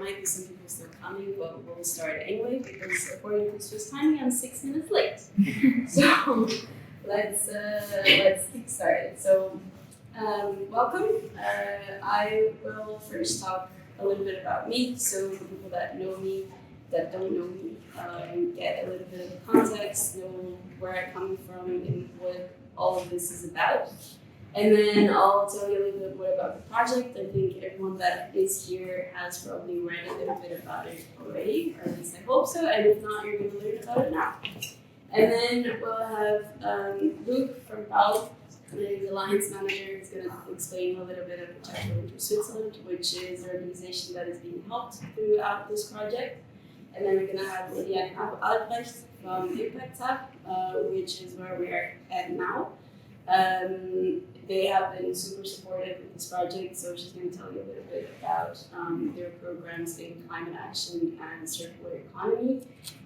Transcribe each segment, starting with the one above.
might be some people still coming, but we'll start anyway because according to Swiss timing, I'm 6 minutes late. So let's get started. So welcome. I will first talk a little bit about me, so the people that know me, that don't know me, get a little bit of context, know where I come from and what all of this is about. And then I'll tell you a little bit more about the project. I think everyone that is here has probably read a little bit about it already, or at least I hope so, and if not, you're going to learn about it now. And then we'll have Luc from PAL, the Alliance Manager, is going to explain a little bit of the Chapter Winter Switzerland, which is an organization that is being helped throughout this project. And then we're going to have Eliane Albrecht from Impact Hub, which is where we are at now. They have been super supportive with this project, so she's going to tell you a little bit about their programs in climate action and circular economy.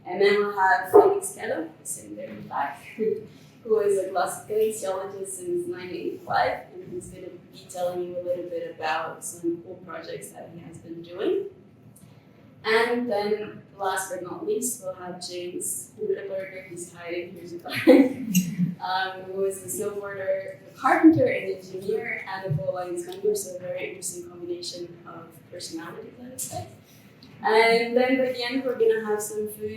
And then we'll have Felix Keller, sitting there in the back, who is a glaciologist since 1985, and he's going to be telling you a little bit about some cool projects that he has been doing. And then, last but not least, we'll have James Ritterberger, who's hiding here in the back, who is a snowboarder, a carpenter, an engineer, and a Alliance member, so a very interesting combination of personalities, I would say. And then by the end, we're going to have some food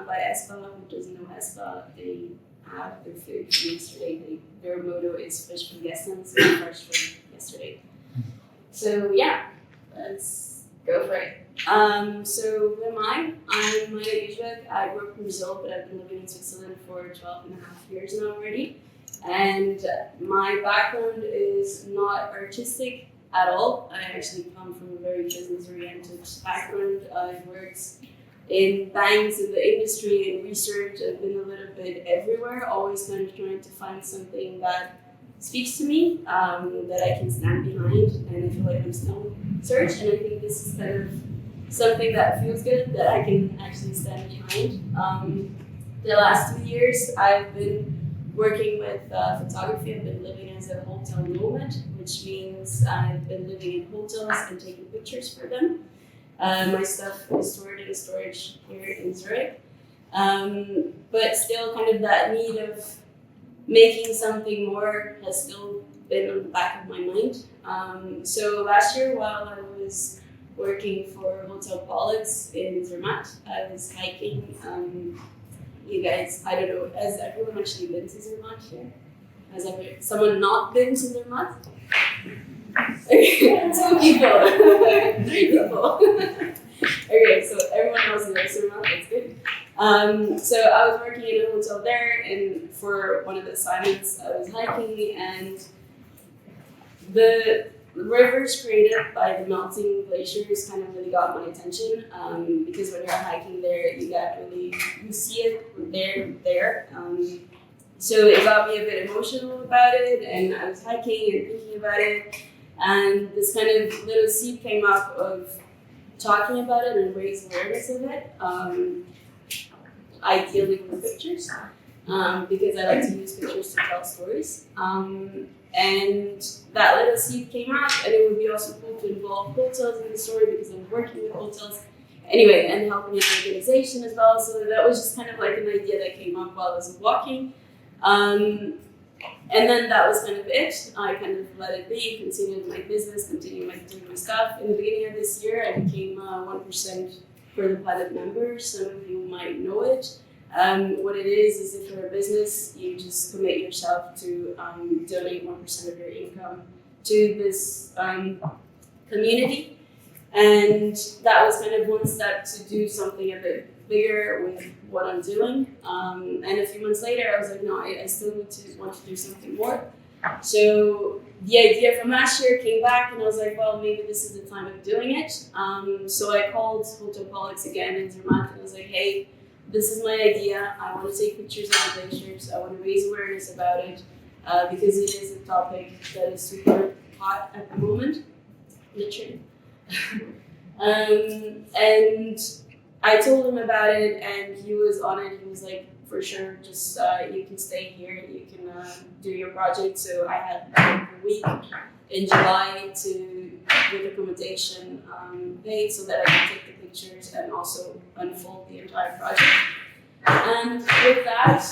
by Espa. Who doesn't know Espa? They have their food from yesterday. Their motto is fish from yesterday, so fresh from yesterday. So yeah, let's go for it. So who am I? I'm Maja Juzwiak. I grew up in Brazil, but I've been living in Switzerland for 12 and a half years now already. And my background is not artistic at all. I actually come from a very business-oriented background. I've worked in banks, in the industry, in research. I've been a little bit everywhere, always kind of trying to find something that speaks to me, that I can stand behind, and I feel like I'm still in search, and I think this is kind of something that feels good, that I can actually stand behind. The last 2 years, I've been working with photography. I've been living as a hotel nomad, which means I've been living in hotels and taking pictures for them. My stuff is stored in storage here in Zurich, but still kind of that need of making something more has still been on the back of my mind. So last year, while I was working for Hotel Pollux in Zermatt, I was hiking. You guys, I don't know, has everyone actually been to Zermatt here? Has someone not been to Zermatt? Okay, 2 people, 3 people. Okay, so everyone knows Zermatt, that's good. So I was working in a hotel there, and for one of the assignments, I was hiking, and the rivers created by the melting glaciers kind of really got my attention, because when you're hiking there, you see it there. So it got me a bit emotional about it, and I was hiking and thinking about it, and this kind of little seed came up of talking about it and raise awareness of it. Ideally with pictures, because I like to use pictures to tell stories. And that little seed came out, and it would be also cool to involve hotels in the story because I'm working with hotels. Anyway, and helping an organization as well. So that was just kind of like an idea that came up while I was walking. And then that was kind of it. I kind of let it be, continued my business, doing my stuff. In the beginning of this year, I became 1% for the pilot members. Some of you might know it. What it is if you're a business, you just commit yourself to donate 1% of your income to this community. And that was kind of one step to do something a bit bigger with what I'm doing. And a few months later, I was like, no, I still want to do something more. So the idea from last year came back, and I was like, well, maybe this is the time of doing it. So I called Hotel Pollux again in Zermatt, and I was like, hey, this is my idea. I want to take pictures of the glaciers. I want to raise awareness about it, because it is a topic that is super hot at the moment, literally. And I told him about it, and he was on it. He was like, for sure, just you can stay here, you can do your project. So I had a week in July to with accommodation paid so that I can take the pictures and also unfold the entire project. And with that,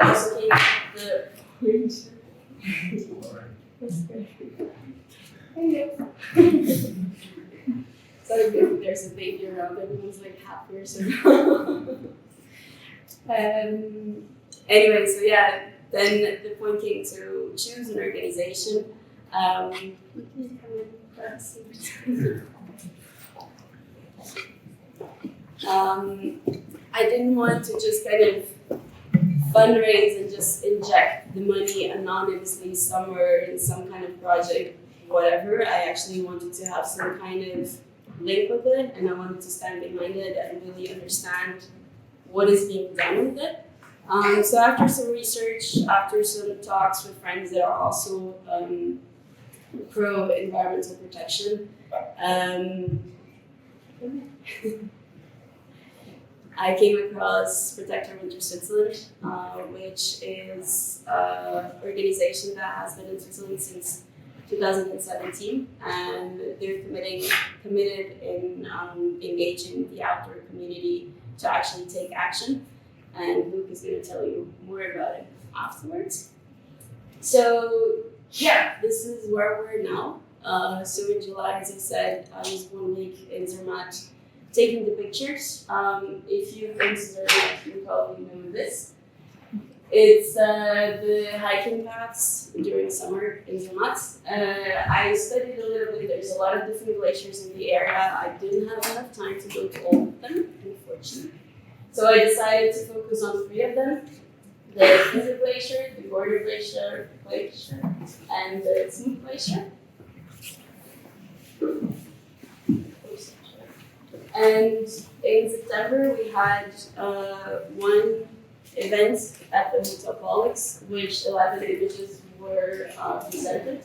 also came the point. That's good. So if there's a baby around, everyone's like happy or something. Anyway, so yeah, then the point came to choose an organization. I didn't want to just kind of fundraise and just inject the money anonymously somewhere in some kind of project, whatever. I actually wanted to have some kind of link with it, and I wanted to stand behind it and really understand what is being done with it. So after some research, after some talks with friends that are also pro environmental protection, I came across Protect Our Winter Switzerland, which is an organization that has been in Switzerland since 2017, and they're committed in engaging the outdoor community to actually take action. And Luc is going to tell you more about it afterwards. So yeah, this is where we're now. So in July, as I said, I was 1 week in Zermatt taking the pictures. If you've been to Zermatt, you probably know this. It's the hiking paths during summer in Zermatt. I studied a little bit. There's a lot of different glaciers in the area. I didn't have enough time to go to all of them, unfortunately. So I decided to focus on 3 of them: the Desert Glacier, the Border Glacier, and the Smooth Glacier. And in September, we had one event at the Hotel Pollux, which 11 images were presented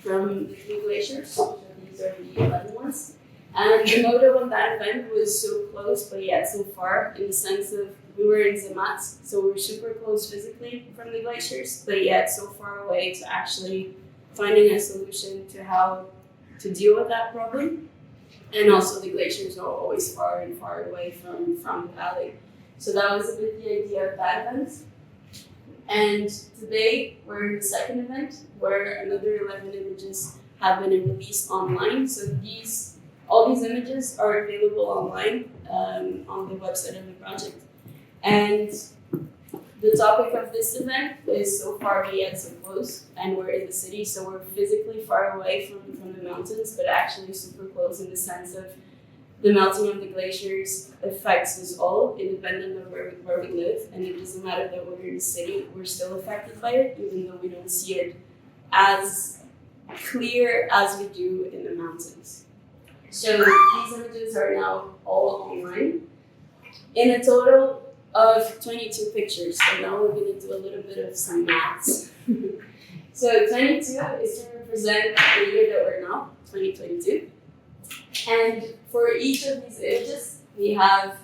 from the 3 glaciers. So these are the 11 ones. And the motive on that event was so close, but yet so far, in the sense of we were in Zermatt, so we were super close physically from the glaciers, but yet so far away to actually finding a solution to how to deal with that problem. And also the glaciers are always far and far away from the valley. So that was a bit the idea of that event. And today we're in the second event where another 11 images have been released online. So all these images are available online on the website of the project. And the topic of this event is so far yet so close, and we're in the city, so we're physically far away from the mountains, but actually super close in the sense of the melting of the glaciers affects us all, independent of where we live, and it doesn't matter that we're in the city, we're still affected by it, even though we don't see it as clear as we do in the mountains. So these images are now all online. In a total of 22 pictures, so now we're going to do a little bit of some maths. So 22 is to represent the year that we're now, 2022. And for each of these images, we have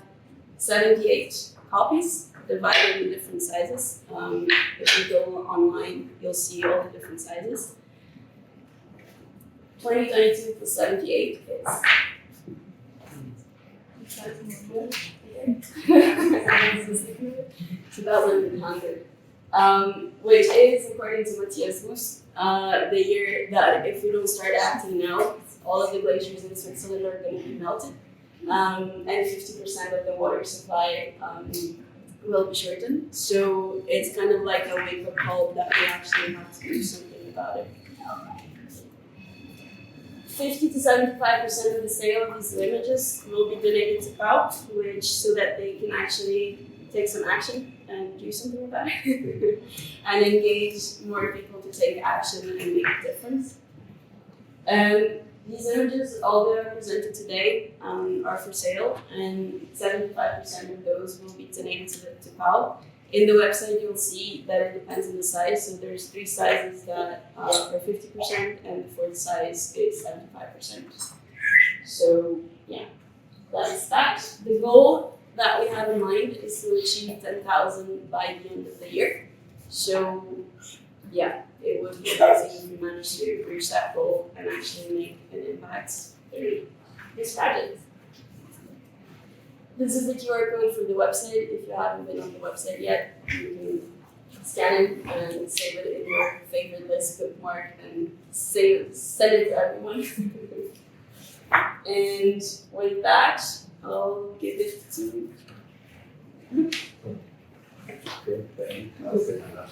78 copies divided in different sizes. If you go online, you'll see all the different sizes. 2022 plus 78 is 2,100, which is, according to Matthias Buss, the year that if we don't start acting now, all of the glaciers in Switzerland are going to be melted, and 50% of the water supply will be shortened. So it's kind of like a wake-up call that we actually have to do something about it. 50 to 75% of the sale of these images will be donated to POW, so that they can actually take some action and do something about it and engage more people to take action and make a difference. These images, all that are presented today, are for sale, and 75% of those will be donated to POW. In the website, you'll see that it depends on the size. So there's 3 sizes that are 50%, and the 4th size is 75%. So yeah, that's that. The goal that we have in mind is to achieve 10,000 by the end of the year. So yeah, it would be amazing if we managed to reach that goal and actually make an impact through this project. This is the QR code for the website. If you haven't been on the website yet, you can scan it and save it in your favorite list bookmark and send it to everyone. And with that, I'll give it to Luc. Okay, thank you. Okay, yeah.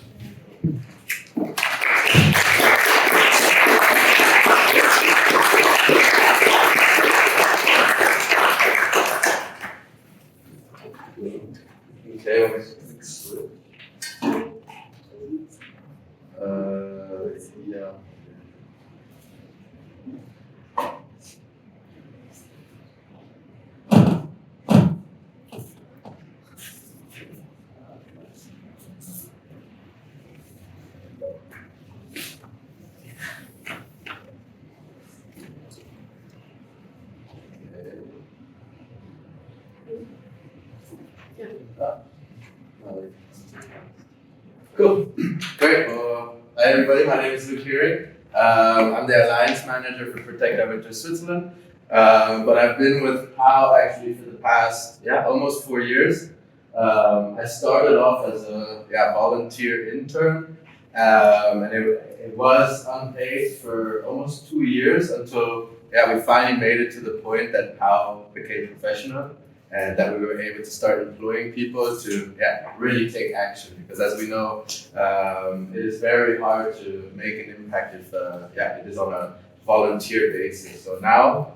Cool. Great. Hi everybody, my name is Luc Heering. I'm the Alliance Manager for Protect Adventures Switzerland. But I've been with POW actually for the past almost 4 years. I started off as a volunteer intern, and it was unpaid for almost 2 years until we finally made it to the point that POW became professional and that we were able to start employing people to really take action. Because as we know, it is very hard to make an impact if it is on a volunteer basis. So now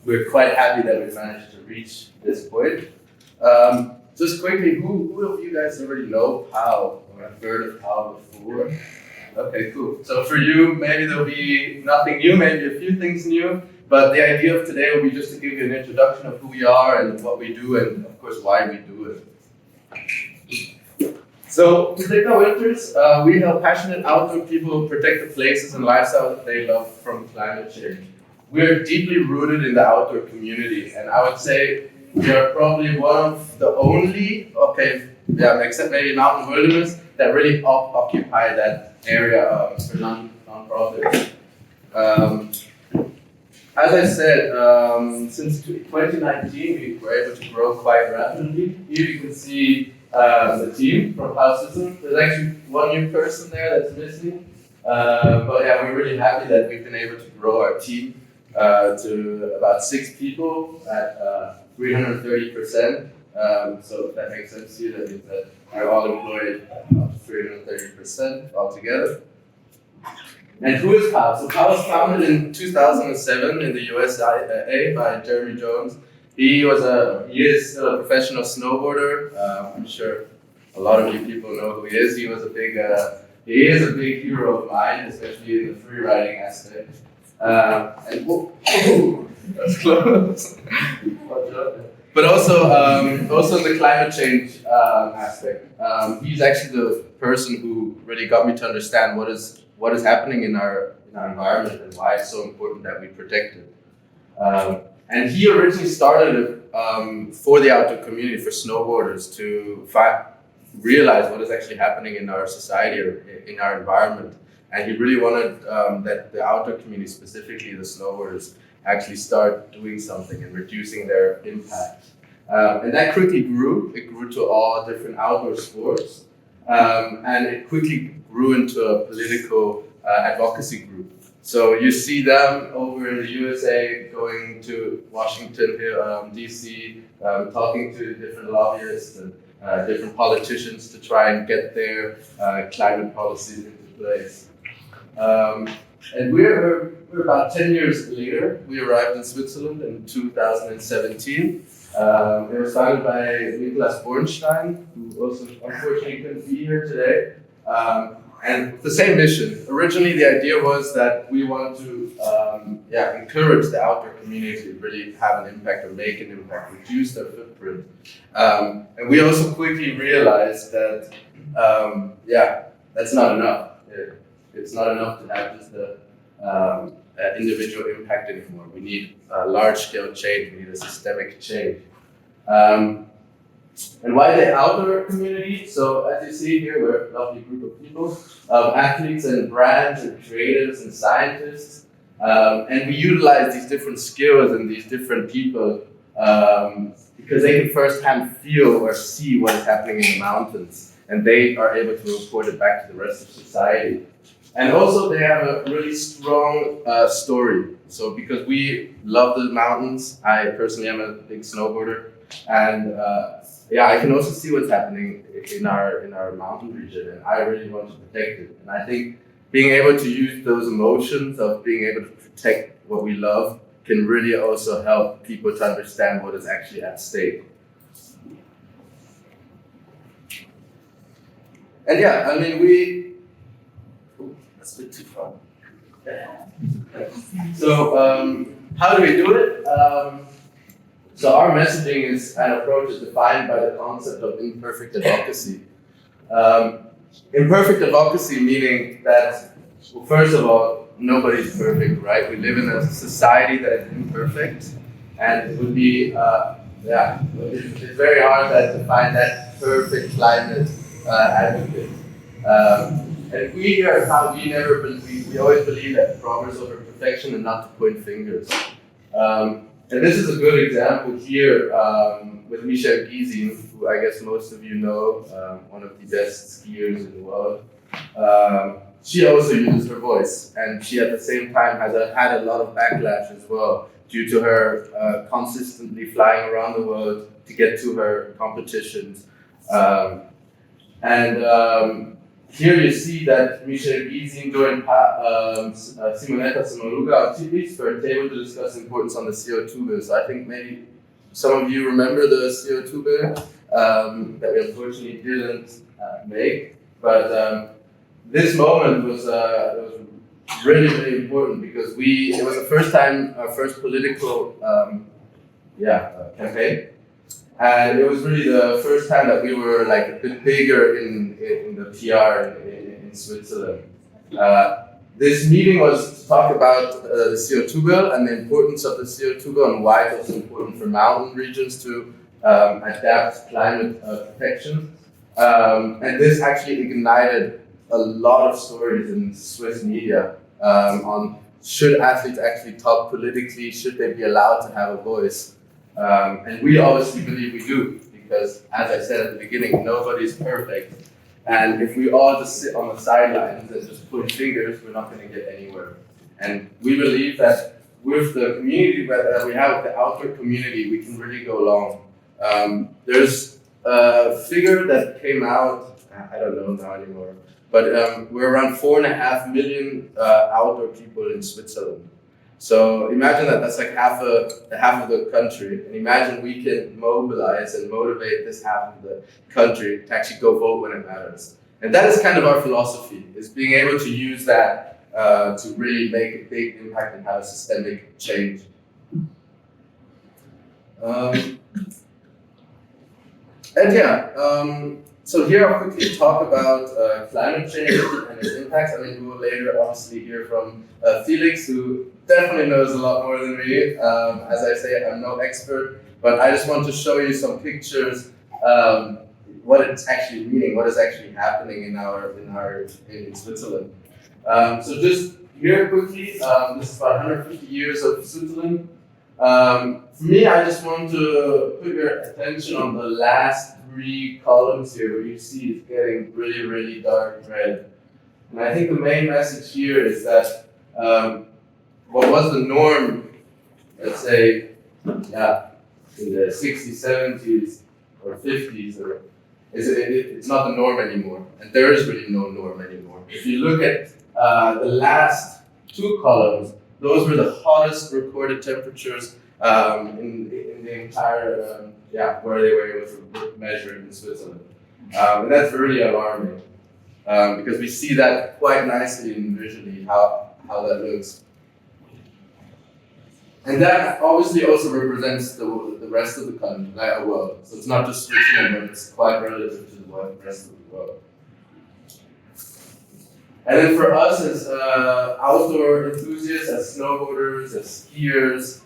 we're quite happy that we managed to reach this point. Just quickly, who of you guys already know POW or have heard of POW before? Okay, cool. So for you, maybe there'll be nothing new, maybe a few things new, but the idea of today will be just to give you an introduction of who we are and what we do and of course why we do it. So Protect Our Winters, we help passionate outdoor people protect the places and lifestyles that they love from climate change. We're deeply rooted in the outdoor community, and I would say we are probably one of the only, except maybe Mountain Wilderness, that really occupy that area for non-profits. As I said, since 2019 we were able to grow quite rapidly. Here you can see the team from POW Switzerland. There's actually one new person there that's missing. But we're really happy that we've been able to grow our team to about 6 people at 330%. So that makes sense here. That means that we're all employed up to 330% altogether. And who is POW? So POW was founded in 2007 in the USA by Jeremy Jones. He is still a professional snowboarder. I'm sure a lot of you people know who he is. He is a big hero of mine, especially in the free riding aspect. That's close. But also the climate change aspect. He's actually the person who really got me to understand what is happening in our environment and why it's so important that we protect it. And he originally started it for the outdoor community, for snowboarders, to realize what is actually happening in our society or in our environment. And he really wanted that the outdoor community, specifically the snowboarders, actually start doing something and reducing their impact. And that quickly grew. It grew to all different outdoor sports. And it quickly grew into a political advocacy group. So you see them over in the USA going to Washington, DC, talking to different lobbyists and different politicians to try and get their climate policies into place. And we're about 10 years later. We arrived in Switzerland in 2017. It was founded by Nicolas Bornstein, who also unfortunately couldn't be here today. And the same mission. Originally, the idea was that we wanted to encourage the outdoor community to really have an impact or make an impact, reduce their footprint. And we also quickly realized that, that's not enough. It's not enough to have just the individual impact anymore. We need a large-scale change. We need a systemic change. And why the outdoor community? So as you see here, we're a lovely group of people, athletes and brands and creatives and scientists. And we utilize these different skills and these different people because they can firsthand feel or see what is happening in the mountains. And they are able to report it back to the rest of society. And also they have a really strong story. So because we love the mountains, I personally am a big snowboarder. And I can also see what's happening in our mountain region, and I really want to protect it. And I think being able to use those emotions of being able to protect what we love can really also help people to understand what is actually at stake. And that's a bit too far. So how do we do it? So our messaging is an approach is defined by the concept of imperfect advocacy. Imperfect advocacy meaning that, well, first of all, nobody's perfect, right? We live in a society that is imperfect, and it would be, it's very hard to find that perfect climate advocate. And we here at How we always believe that progress over perfection and not to point fingers. And this is a good example here with Maja Juzwiak, who I guess most of you know, one of the best skiers in the world. She also uses her voice, and she at the same time has had a lot of backlash as well due to her consistently flying around the world to get to her competitions. Here you see that Maja Juzwiak joined Simonetta Sommaruga on Tibis for a table to discuss the importance on the CO2 bill. So I think maybe some of you remember the CO2 bill that we unfortunately didn't make. But this moment was really, really important because it was the first time, our first political campaign. And it was really the first time that we were like a bit bigger in the PR in Switzerland. This meeting was to talk about the CO2 bill and the importance of the CO2 bill and why it was important for mountain regions to adapt climate protection. And this actually ignited a lot of stories in Swiss media on should athletes actually talk politically, should they be allowed to have a voice? And we obviously believe we do, because as I said at the beginning, nobody's perfect. And if we all just sit on the sidelines and just point fingers, we're not going to get anywhere. And we believe that with the community that we have, the outdoor community, we can really go long. There's a figure that came out, I don't know now anymore, but we're around 4.5 million outdoor people in Switzerland. So imagine that's like half of the country, and imagine we can mobilize and motivate this half of the country to actually go vote when it matters. And that is kind of our philosophy, is being able to use that to really make a big impact and have a systemic change. So here I'll quickly talk about climate change and its impacts. I mean, we will later obviously hear from Felix, who definitely knows a lot more than me. As I say, I'm no expert, but I just want to show you some pictures, what it's actually meaning, what is actually happening in Switzerland. So just here quickly, this is about 150 years of Switzerland. For me, I just want to put your attention on the last 3 columns here, where you see it's getting really, really dark red. And I think the main message here is that what was the norm, let's say, in the 60s, 70s, or 50s, it's not the norm anymore. And there is really no norm anymore. If you look at the last 2 columns, those were the hottest recorded temperatures in the entire, where they were able to measure in Switzerland. And that's really alarming because we see that quite nicely and visually how that looks. And that obviously also represents the rest of the country, like world. So it's not just Switzerland, but it's quite relative to the rest of the world. And then for us as outdoor enthusiasts, as snowboarders, as skiers,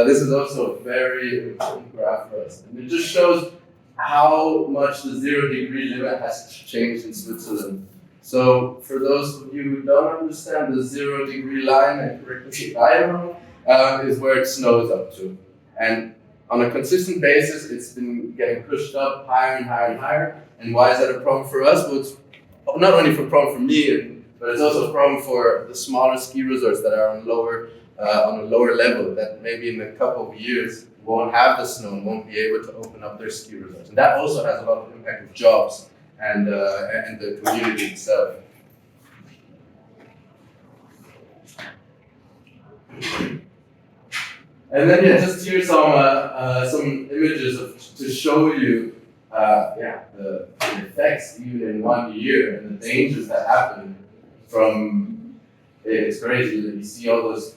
this is also a very important graph for us. And it just shows how much the 0-degree limit has changed in Switzerland. So for those of you who don't understand, the 0-degree line, and correct me if I'm wrong, is where it snows up to. And on a consistent basis, it's been getting pushed up higher and higher and higher. And why is that a problem for us? Well, it's not only a problem for me, but it's also a problem for the smaller ski resorts that are on a lower level, that maybe in a couple of years won't have the snow and won't be able to open up their ski resorts. And that also has a lot of impact with jobs and the community itself. And then just here some images to show you the effects even in 1 year and the dangers that happen from, it's crazy that you see all those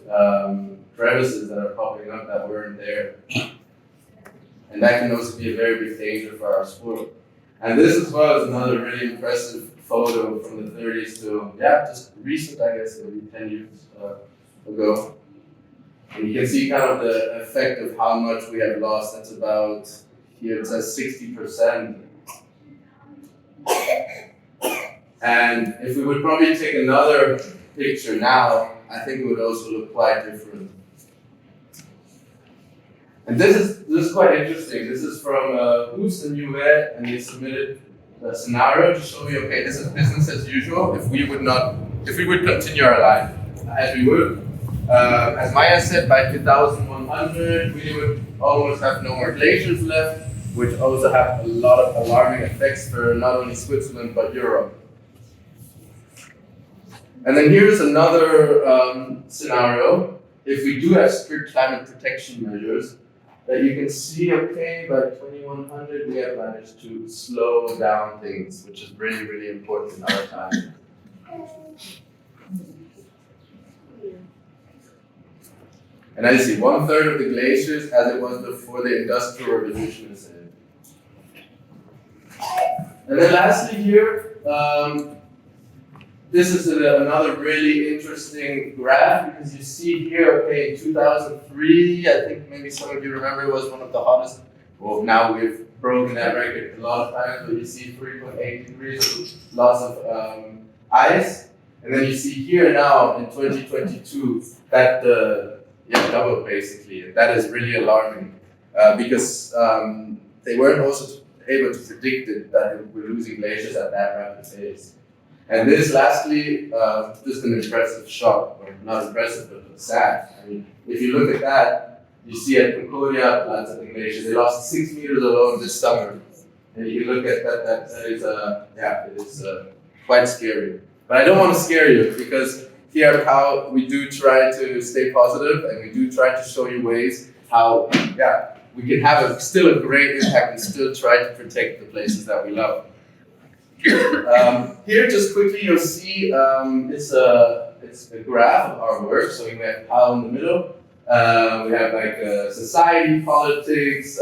crevices that are popping up that weren't there. And that can also be a very big danger for our sport. And this as well is another really impressive photo from the 30s to, just recent, I guess, maybe 10 years ago. And you can see kind of the effect of how much we have lost. That's about, here it says 60%. And if we would probably take another picture now, I think it would also look quite different. And this is quite interesting. This is from Hoos and Uwe, and they submitted a scenario to show you, okay, this is business as usual if we would continue our life as we would. As Maja said, by 2100, we would almost have no more glaciers left, which also have a lot of alarming effects for not only Switzerland, but Europe. And then here's another scenario. If we do have strict climate protection measures, that you can see, okay, by 2100, we have managed to slow down things, which is really, really important in our time. And as you see, 1/3 of the glaciers as it was before the Industrial Revolution is in. And then lastly here, this is another really interesting graph, because you see here, okay, in 2003, I think maybe some of you remember it was one of the hottest, well, now we've broken that record a lot of times, but you see 3.8 degrees of loss of ice. And then you see here now in 2022 that doubled basically. And that is really alarming because they weren't also able to predict it, that we're losing glaciers at that rapid pace. And this, lastly, just an impressive shot, or not impressive, but sad. I mean, if you look at that, you see at Concordia, plants at the glacier, they lost 6 meters alone this summer. And you look at that, it is quite scary. But I don't want to scare you, because here at POW, we do try to stay positive, and we do try to show you ways how, we can have still a great impact and still try to protect the places that we love. Here, just quickly, you'll see it's a graph of our work. So we have POW in the middle. We have like society, politics,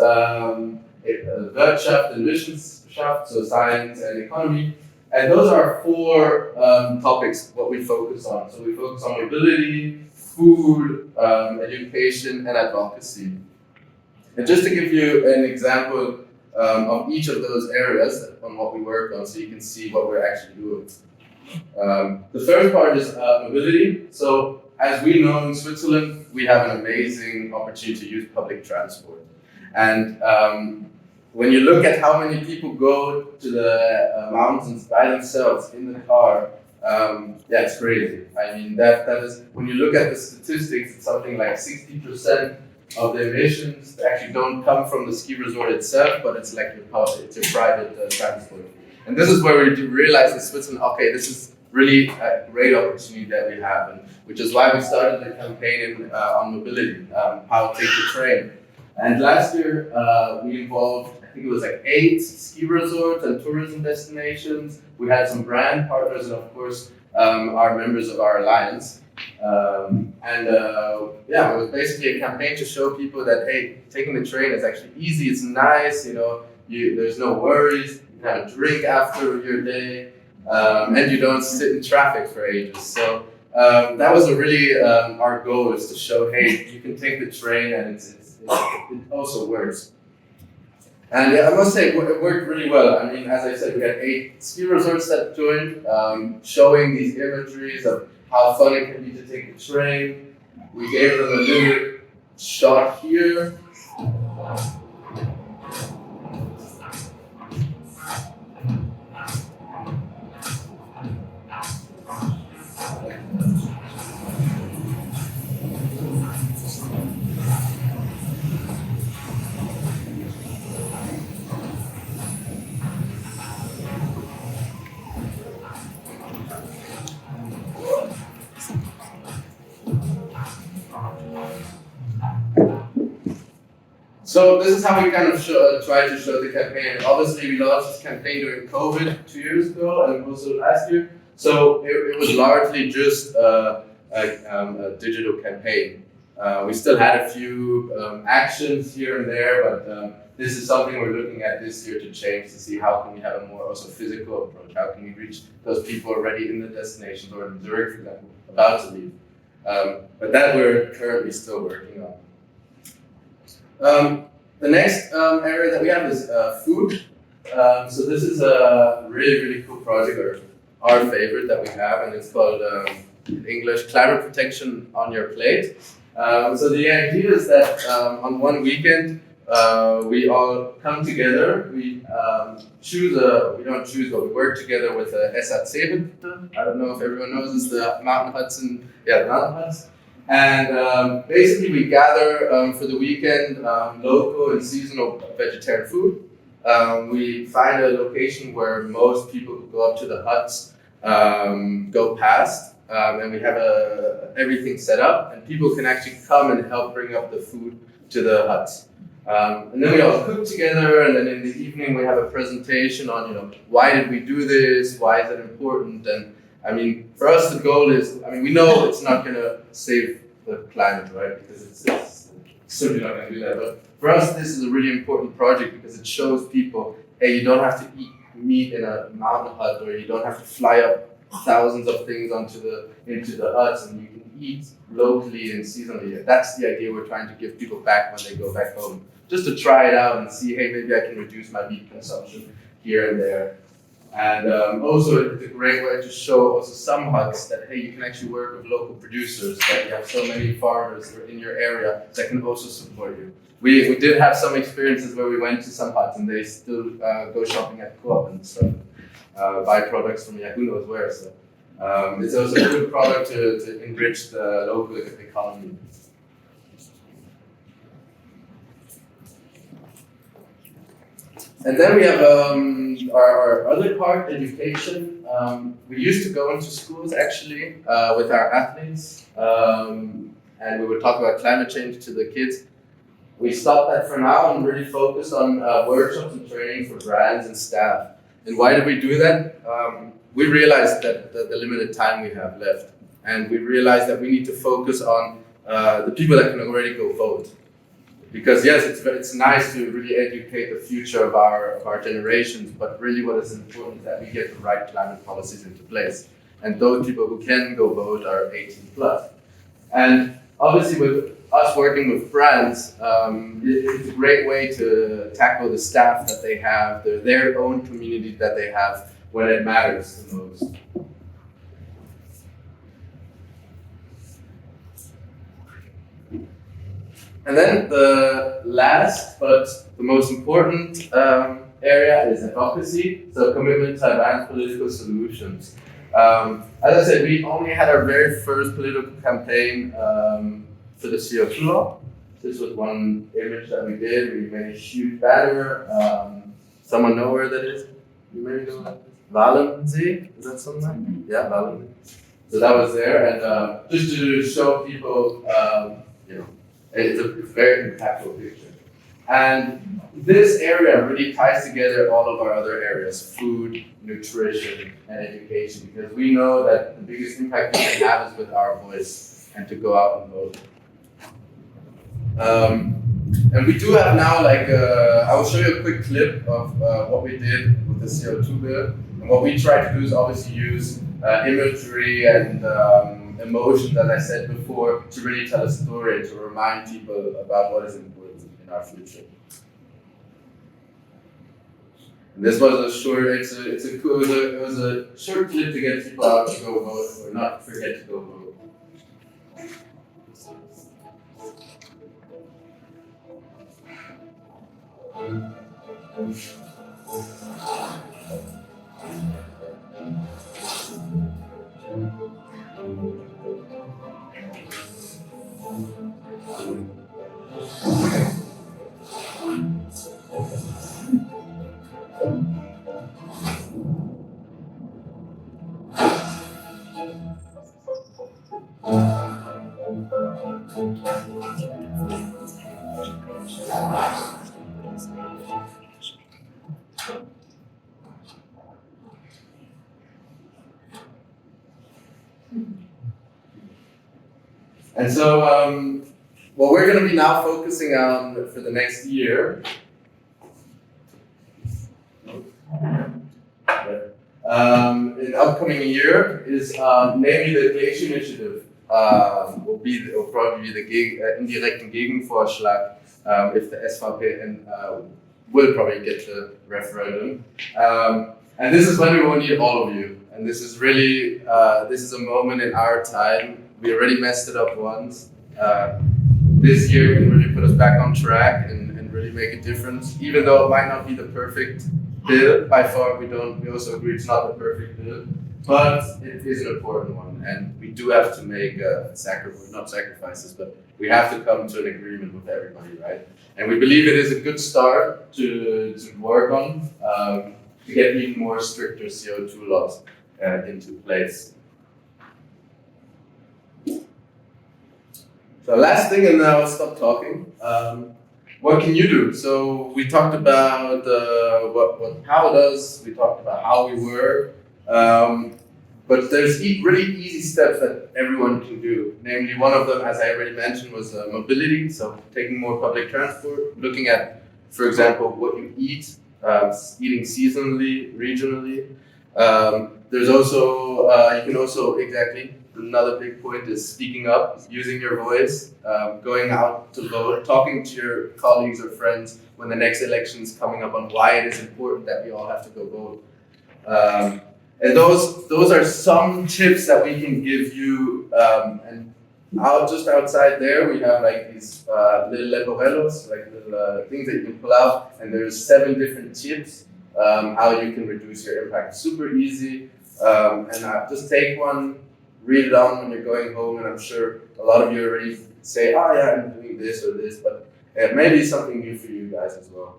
Wirtschaft and Wissenschaft, so science and economy. And those are 4 topics what we focus on. So we focus on mobility, food, education, and advocacy. And just to give you an example of each of those areas on what we work on, so you can see what we're actually doing. The first part is mobility. So as we know in Switzerland, we have an amazing opportunity to use public transport. And when you look at how many people go to the mountains by themselves in the car, it's crazy. I mean, that is, when you look at the statistics, it's something like 60% of the emissions actually don't come from the ski resort itself, but it's like your private transport. And this is where we realize in Switzerland, okay, this is really a great opportunity that we have, and which is why we started the campaign on mobility, how to take the train. And last year, we involved, I think it was like 8 ski resorts and tourism destinations. We had some brand partners and of course, our members of our alliance. It was basically a campaign to show people that, hey, taking the train is actually easy, it's nice, there's no worries, you can have a drink after your day, and you don't sit in traffic for ages. So that was really our goal, is to show, hey, you can take the train and it also works. And yeah, I must say, it worked really well. I mean, as I said, we had 8 ski resorts that joined, showing these imageries of how fun it can be to take the train. We gave them a little shot here. So this is how we kind of try to show the campaign. Obviously, we launched this campaign during COVID 2 years ago and also last year. So it was largely just a digital campaign. We still had a few actions here and there, but this is something we're looking at this year to change, to see how can we have a more also physical approach. How can we reach those people already in the destinations or in Zurich, for example, about to leave. But that we're currently still working on. The next area that we have is food. So this is a really, really cool project, or our favorite that we have, and it's called, in English, Climate Protection on Your Plate. So the idea is that on one weekend, we all come together, we we don't choose, but we work together with SAC. I don't know if everyone knows, it's the mountain huts the mountain huts. And basically we gather for the weekend local and seasonal vegetarian food. We find a location where most people who go up to the huts go past, and we have everything set up, and people can actually come and help bring up the food to the huts. And then we all cook together, and then in the evening we have a presentation on, why did we do this, why is it important, and I mean, for us the goal is, we know it's not going to save the climate, right? Because it's certainly not going to do that. But for us, this is a really important project because it shows people, hey, you don't have to eat meat in a mountain hut, or you don't have to fly up thousands of things into the huts, and you can eat locally and seasonally. That's the idea we're trying to give people back when they go back home, just to try it out and see, hey, maybe I can reduce my meat consumption here and there. And also it's a great way to show also some huts that, hey, you can actually work with local producers, that you have so many farmers in your area that can also support you. We did have some experiences where we went to some huts and they still go shopping at Co-op and stuff, buy products from who knows where. So it's also a good product to enrich the local economy. And then we have our other part, education. We used to go into schools actually with our athletes, and we would talk about climate change to the kids. We stopped that for now and really focused on workshops and training for brands and staff. And why did we do that? We realized that the limited time we have left, and we realized that we need to focus on the people that can already go vote. Because yes, it's nice to really educate the future of our generations, but really what is important is that we get the right climate policies into place. And those people who can go vote are 18 plus. And obviously with us working with brands, it's a great way to tackle the staff that they have, their own community that they have when it matters the most. And then the last, but the most important area is advocacy, so commitment to advance political solutions. As I said, we only had our very first political campaign for the CO2 law. This was one image that we did. We made a huge banner. Someone know where that is? You maybe know that? Walensee? Is that something? Yeah, Walensee. So that was there, and just to show people, it's a very impactful picture. And this area really ties together all of our other areas, food, nutrition, and education, because we know that the biggest impact we can have is with our voice and to go out and vote. And we do have now, I will show you a quick clip of what we did with the CO2 bill. And what we try to do is obviously use imagery and emotions, as I said before, to really tell a story and to remind people about what is important in our future. This was a short. It was a short clip to get people out to go vote or not forget to go vote. And so, what we're going to be now focusing on for the next year in the upcoming year is namely the Glacier Initiative. Will probably be the indirekten Gegenvorschlag if the SVP will probably get the referendum. And this is when we will need all of you. And this is really this is a moment in our time. We already messed it up once. This year can really put us back on track and really make a difference. Even though it might not be the perfect bill, by far we also agree it's not the perfect bill, but it is an important one. And we do have to make not sacrifices, but we have to come to an agreement with everybody, right? And we believe it is a good start to work on to get even more stricter CO2 laws into place. So last thing, and then I'll stop talking. What can you do? So we talked about what POW does. We talked about how we work. But there's really easy steps that everyone can do. Namely, one of them, as I already mentioned, was mobility. So taking more public transport, looking at, for example, what you eat, eating seasonally, regionally. There's also, you can also, another big point is speaking up, using your voice, going out to vote, talking to your colleagues or friends when the next election is coming up on why it is important that we all have to go vote. And those are some tips that we can give you. And just outside there, we have like these little leporellos, like little things that you can pull out. And there's 7 different tips how you can reduce your impact. Super easy. And just take one, read it on when you're going home. And I'm sure a lot of you already say, oh yeah, I'm doing this or this. But it may be something new for you guys as well.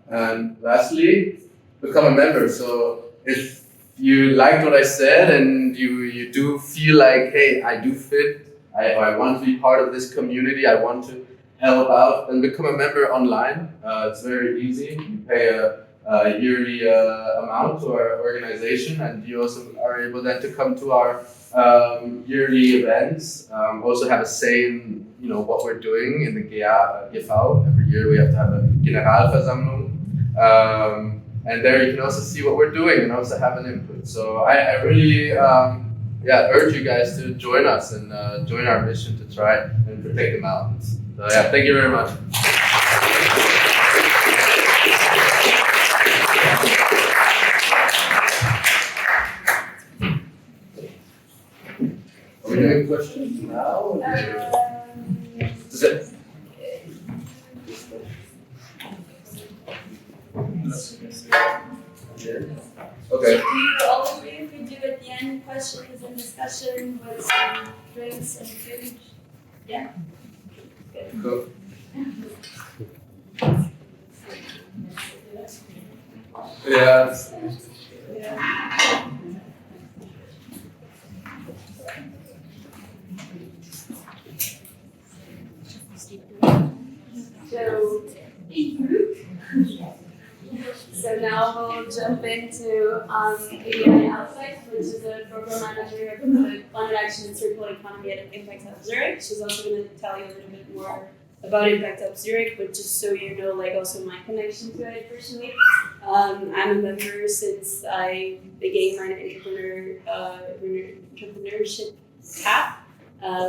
And lastly, become a member. So if you liked what I said and you do feel like, hey, I do fit, I want to be part of this community, I want to help out, then become a member online. It's very easy. You pay a yearly amount to our organization, and you also are able then to come to our yearly events. Also have a say in what we're doing in the GV. Every year we have to have a Generalversammlung. And there you can also see what we're doing and also have an input. So I really urge you guys to join us and join our mission to try and protect the mountains. So yeah, thank you very much. Are we doing questions now? Does it? Okay. Do you all agree if we do at the end questions and discussion with some drinks and food? Yeah? Good. Cool. Yeah. So now we'll jump into Eliane Albrecht, which is a program manager of the Climate Action and Circular Economy at Impact Hub Zürich. She's also going to tell you a little bit more about Impact Hub Zürich, but just so you know, like also my connection to it personally. I'm a member since I began my entrepreneurship path,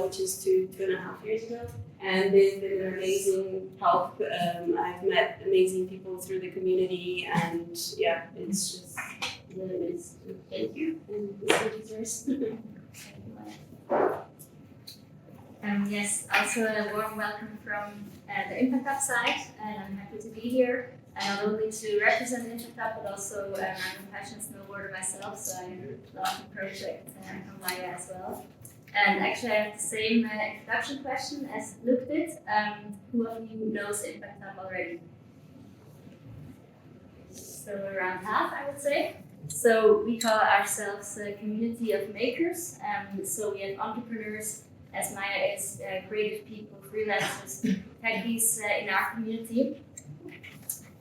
which is two and a half years ago. and they've been an amazing help. I've met amazing people through the community, and yeah, it's just really nice. Thank you, and the stage is yours. Yes, also a warm welcome from the Impact Hub side, and I'm happy to be here. And not only to represent Impact Hub, but also I'm a passionate snowboarder myself, so I love the project from Maja as well. And actually, I have the same introduction question as Luc did. Who of you knows Impact Hub already? So around half, I would say. So we call ourselves a community of makers. So we have entrepreneurs, as Maja is, creative people, freelancers, techies in our community.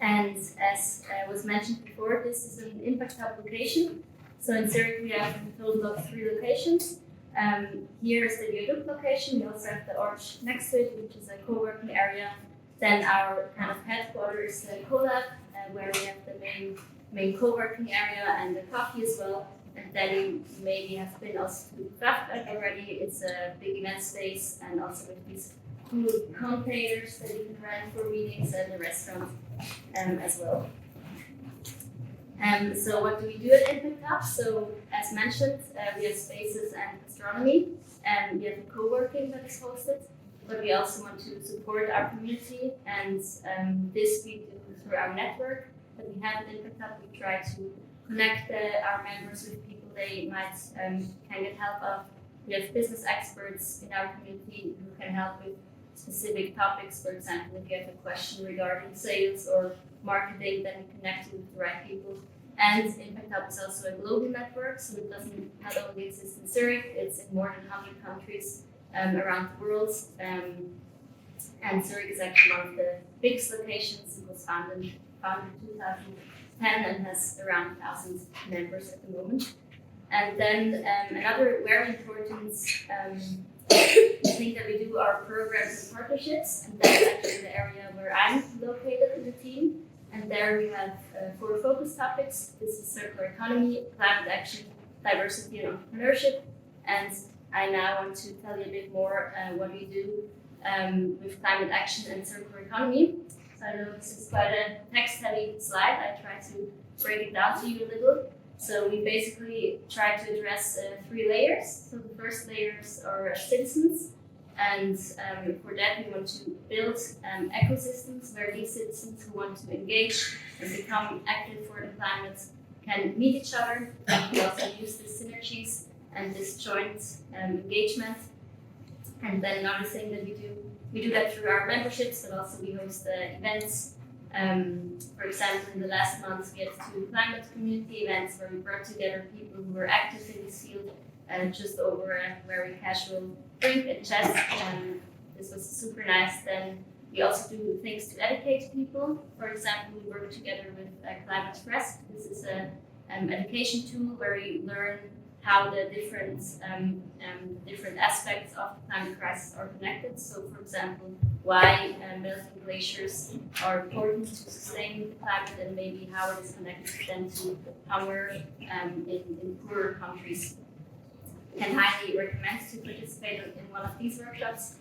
And as was mentioned before, this is an Impact Hub location. So in Zurich, we have a total of 3 locations. Here is the Viadukt location. We also have the Arch next to it, which is a co-working area. Then our kind of headquarters, the collab, where we have the main co-working area and the coffee as well. And then you maybe have been also to Kraftwerk already. It's a big event space, and also with these cool containers that you can rent for meetings and the restaurant as well. So what do we do at Impact Hub? So as mentioned, we have spaces and gastronomy, and we have a co-working that is hosted, but we also want to support our community, and this we do through our network that we have at Impact Hub. We try to connect our members with people they might can get help of. We have business experts in our community who can help with specific topics. For example, if you have a question regarding sales or marketing, then we connect you with the right people. And Impact Hub is also a global network, so it doesn't not only exist in Zurich, it's in more than 100 countries around the world. And Zurich is actually one of the biggest locations. It was founded in 2010 and has around 1,000 members at the moment. And then another very important thing that we do are programs and partnerships, and that's actually the area where I'm located in the team. And there we have 4 focus topics. This is circular economy, climate action, diversity and entrepreneurship. And I now want to tell you a bit more what we do with climate action and circular economy. So I know this is quite a text-heavy slide. I try to break it down to you a little. So we basically try to address 3 layers. So the first layers are citizens. And for that, we want to build ecosystems where these citizens who want to engage and become active for the climate can meet each other. And we also use the synergies and this joint engagement. And then another thing that we do that through our memberships, but also we host events. For example, in the last month, we had 2 climate community events where we brought together people who were active in this field just over a very casual drink and chat. This was super nice. Then we also do things to educate people. For example, we work together with Climate Press. This is an education tool where we learn how the different aspects of the climate crisis are connected. So, for example, why melting glaciers are important to sustaining the climate, and maybe how it is connected then to hunger in poorer countries. Can highly recommend to participate in one of these workshops.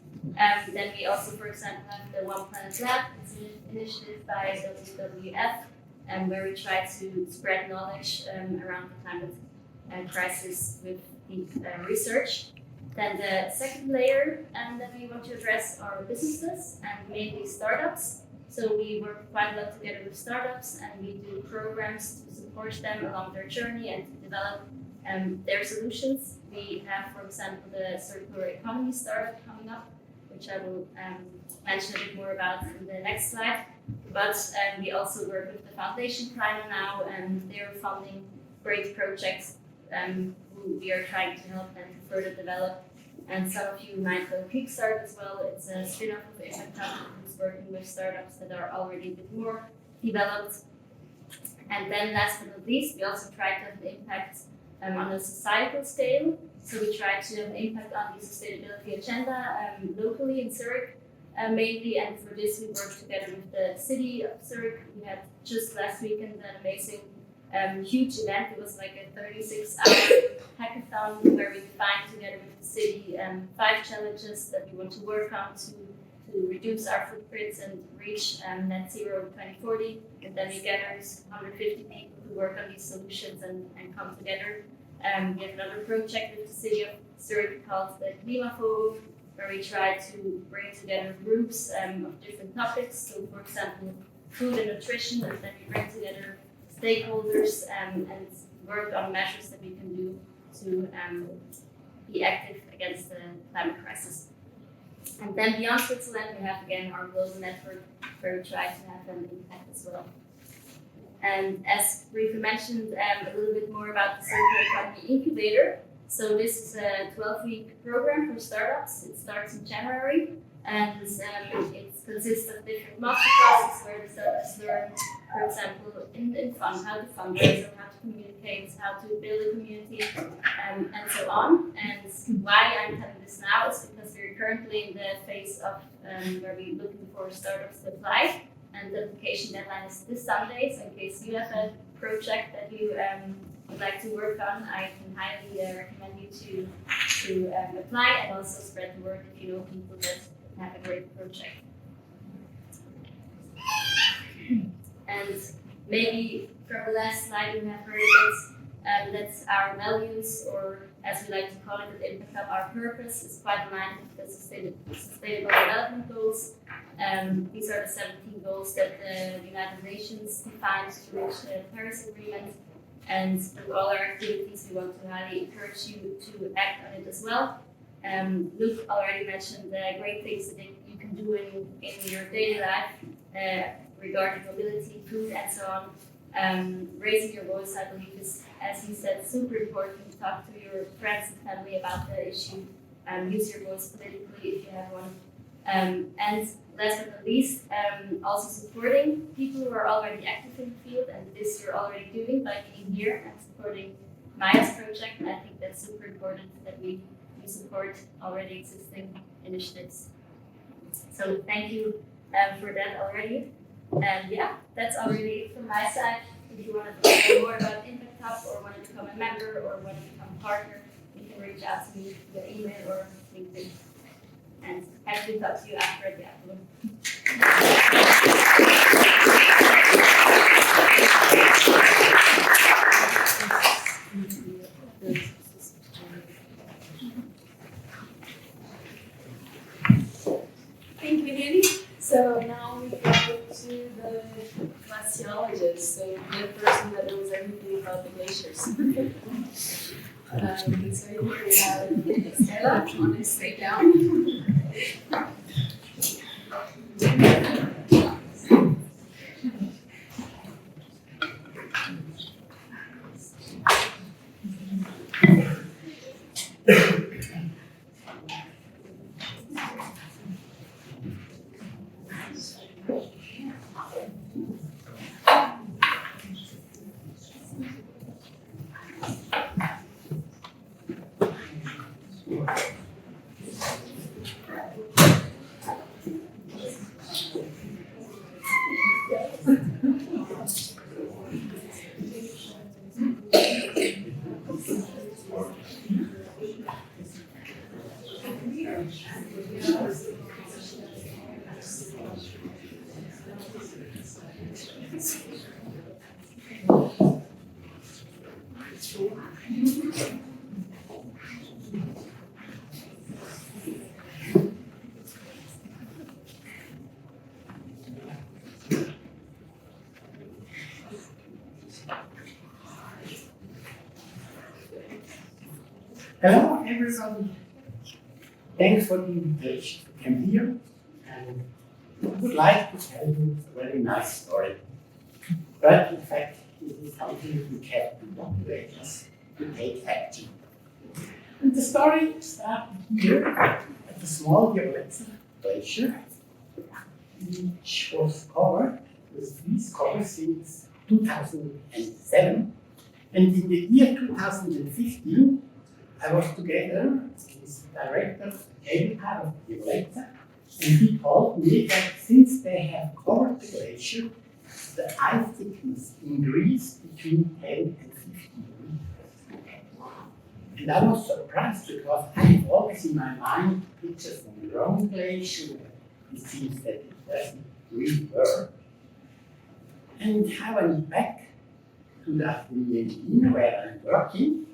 Then we also, for example, have the One Planet Lab. It's an initiative by WWF, where we try to spread knowledge around the climate crisis with deep research. Then the second layer that we want to address are businesses and mainly startups. So we work quite a lot together with startups, and we do programs to support them along their journey and to develop their solutions. We have, for example, the circular economy startup coming up, which I will mention a bit more about in the next slide. But we also work with the Foundation Climate now, and they're funding great projects who we are trying to help them to further develop. And some of you might know Kickstart as well. It's a spin-off of Impact Hub who's working with startups that are already a bit more developed. And then last but not least, we also try to have an impact on a societal scale. So we try to have an impact on the sustainability agenda locally in Zurich mainly. And for this, we work together with the city of Zurich. We had just last weekend an amazing huge event. It was like a 36-hour hackathon where we defined together with the city 5 challenges that we want to work on to to reduce our footprints and reach net zero 2040. And then we gathered 150 people who work on these solutions and come together. We have another project with the city of Zurich called the Klimaforum, where we try to bring together groups of different topics. So, for example, food and nutrition, and then we bring together stakeholders and work on measures that we can do to be active against the climate crisis. And then beyond Switzerland, we have again our global network where we try to have an impact as well. And as briefly mentioned, a little bit more about the Circular Economy Incubator. So this is a 12-week program for startups. It starts in January, and it consists of different masterclasses where the startups learn, for example, in fun, how to fundraise, or how to communicate, how to build a community, and so on. And why I'm telling this now is because we're currently in the phase of where we're looking for startups to apply, and the application deadline is this Sunday. So in case you have a project that you would like to work on, I can highly recommend you to apply, and also spread the word if you know people that have a great project. And maybe from the last slide you have heard it, that's our values, or as we like to call it at Impact Hub, our purpose is quite aligned with the Sustainable Development Goals. These are the 17 goals that the United Nations defined to reach the Paris Agreement. And through all our activities, we want to highly encourage you to act on it as well. Luc already mentioned the great things that you can do in your daily life regarding mobility, food, and so on. Raising your voice, I believe, is, as he said, super important. Talk to your friends and family about the issue. Use your voice politically if you have one. And last but not least, also supporting people who are already active in the field, and this you're already doing by being here and supporting Maja's project. And I think that's super important that we support already existing initiatives. So thank you for that already. And yeah, that's already it from my side. If you want to know more about Impact Hub, or want to become a member, or want to become a partner, you can reach out to me via email or LinkedIn. And happy to talk to you after the afternoon. Thank you, Lily. So now we go to the glaciologist, so the person that knows everything about the glaciers. So here we have Stella on his way down. Hello everybody, thanks for the invitation to come here, and I would like to tell you a very nice story. But in fact, it is something we have to motivate us to take action. And the story started here at the small Glacier, which was covered with these covers since 2007. And in the year 2015, I was together with the director of the cable car of the Glacier, and he told me that since they have covered the glacier, the ice thickness increased between 10 and 15 meters. And I was surprised because I have always in my mind pictures from the Rhone Glacier, it seems that it doesn't really work. And I went back to the Academie in Berlin where I'm working,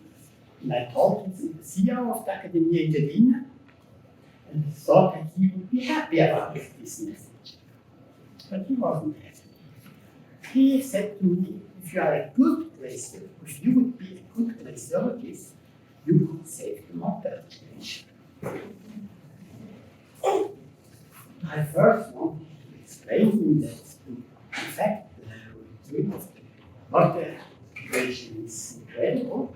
and I talked to the CEO of the Academie in Berlin, and I thought that he would be happy about this message. But he wasn't happy. He said to me, if you are a good glacier, if you would be a good glaciologist, you could save the Montana glacier. I first wanted to explain to him that, in fact, the retreat of the Montana glacier is incredible,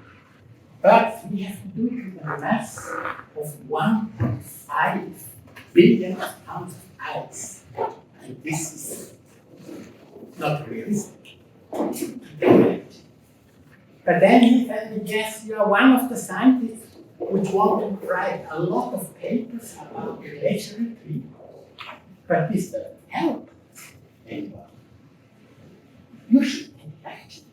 but we have to do it with a mass of 1.5 billion pounds of ice. And this is not realistic. But then he told me, yes, you are one of the scientists which want to write a lot of papers about the glacier retreat, but this doesn't help anyone. You should take action.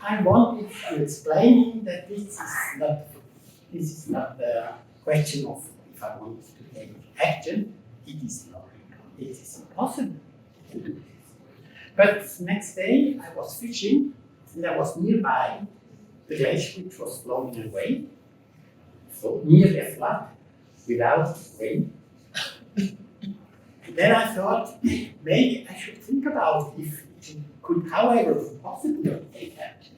I wanted to explain him that this is not the question of if I want to take action. It is not. It is impossible to do this. But next day I was fishing and I was nearby the glacier which was flowing away, so near the flood, without rain. Then I thought maybe I should think about if it could, however, possibly take action.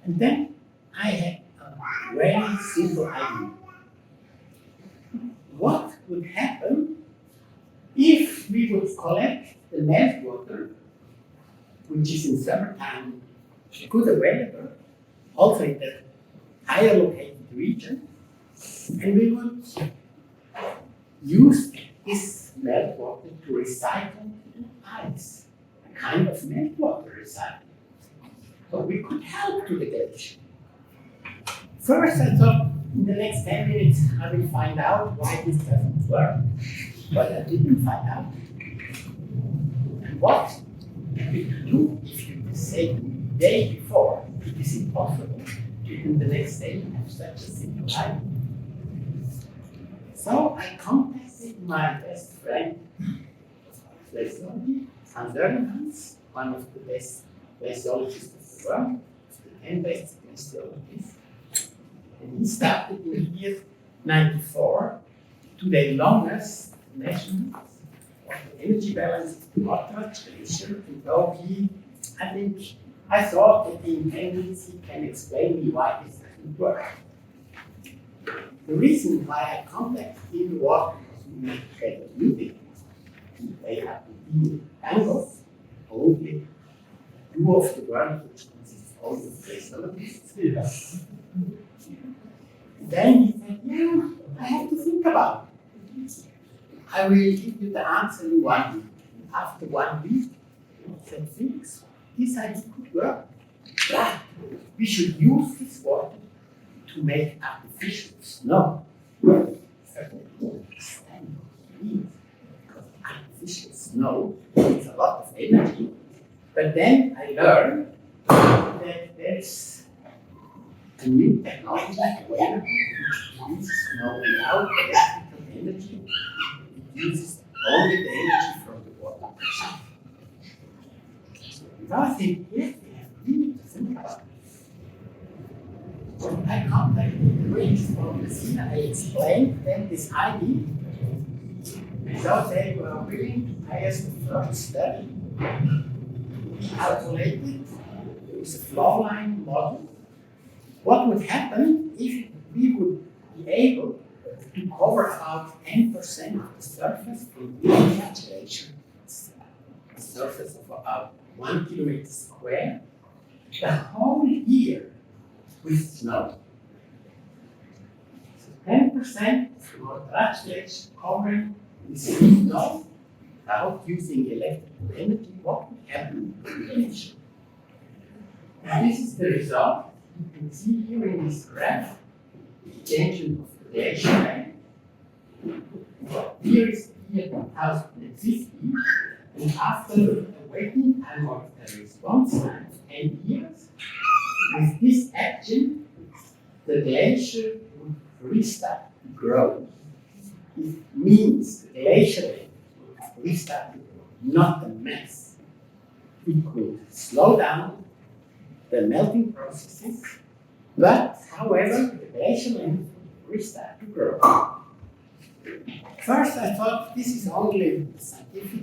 And then I had a very simple idea. What would happen if we would collect the meltwater, which is in summertime good available, also in the higher located region, and we would use this meltwater to recycle ice, a kind of meltwater recycling. So we could help to the glacier. First, I thought in the next 10 minutes I will find out why this doesn't work, but I didn't find out. And what we could do if you say the day before it is impossible, and the next day you have such a simple idea. So I contacted my best friend, Hans Hans, one of the best glaciologists of the world, the 10 best glaciologists. And he started in the year 94 to the longest measurement of the energy balance of the water glacier. And though I thought that in 10 minutes he can explain me why this doesn't work. The reason why I contacted him was because we had a meeting. They had to be in Bangkok, only two of the world, which consists only of glaciologists. Then he said, yeah, I have to think about it. I will give you the answer in 1 week. And after 1 week, he said, thanks, this idea could work. But we should use this water to make artificial snow. Certainly don't understand what it means, because artificial snow needs a lot of energy. But then I learned that there's a new technology available which uses snow without electrical energy. It uses only the energy from the water pressure. And I think, yes, we have really to think about this. When I contacted the Rangers from Messina, I explained them this idea. And so they were willing to pay us the first study. We calculated with a flow line model what would happen if we would be able to cover about 10% of the surface from the glacier, a surface of about 1 kilometer square, the whole year with snow. So 10% from our glacier covering with snow without using electrical energy, what would happen to the glacier? And this is the result. You can see here in this graph the change of the glacier bank. Here is the year 2050, and after the waiting time of the response time of 10 years, with this action, the glacier would restart to grow. It means the glacier restart to grow, not a mess. We could slow down the melting processes, but however, the glacial end would restart to grow. First, I thought this is only a scientific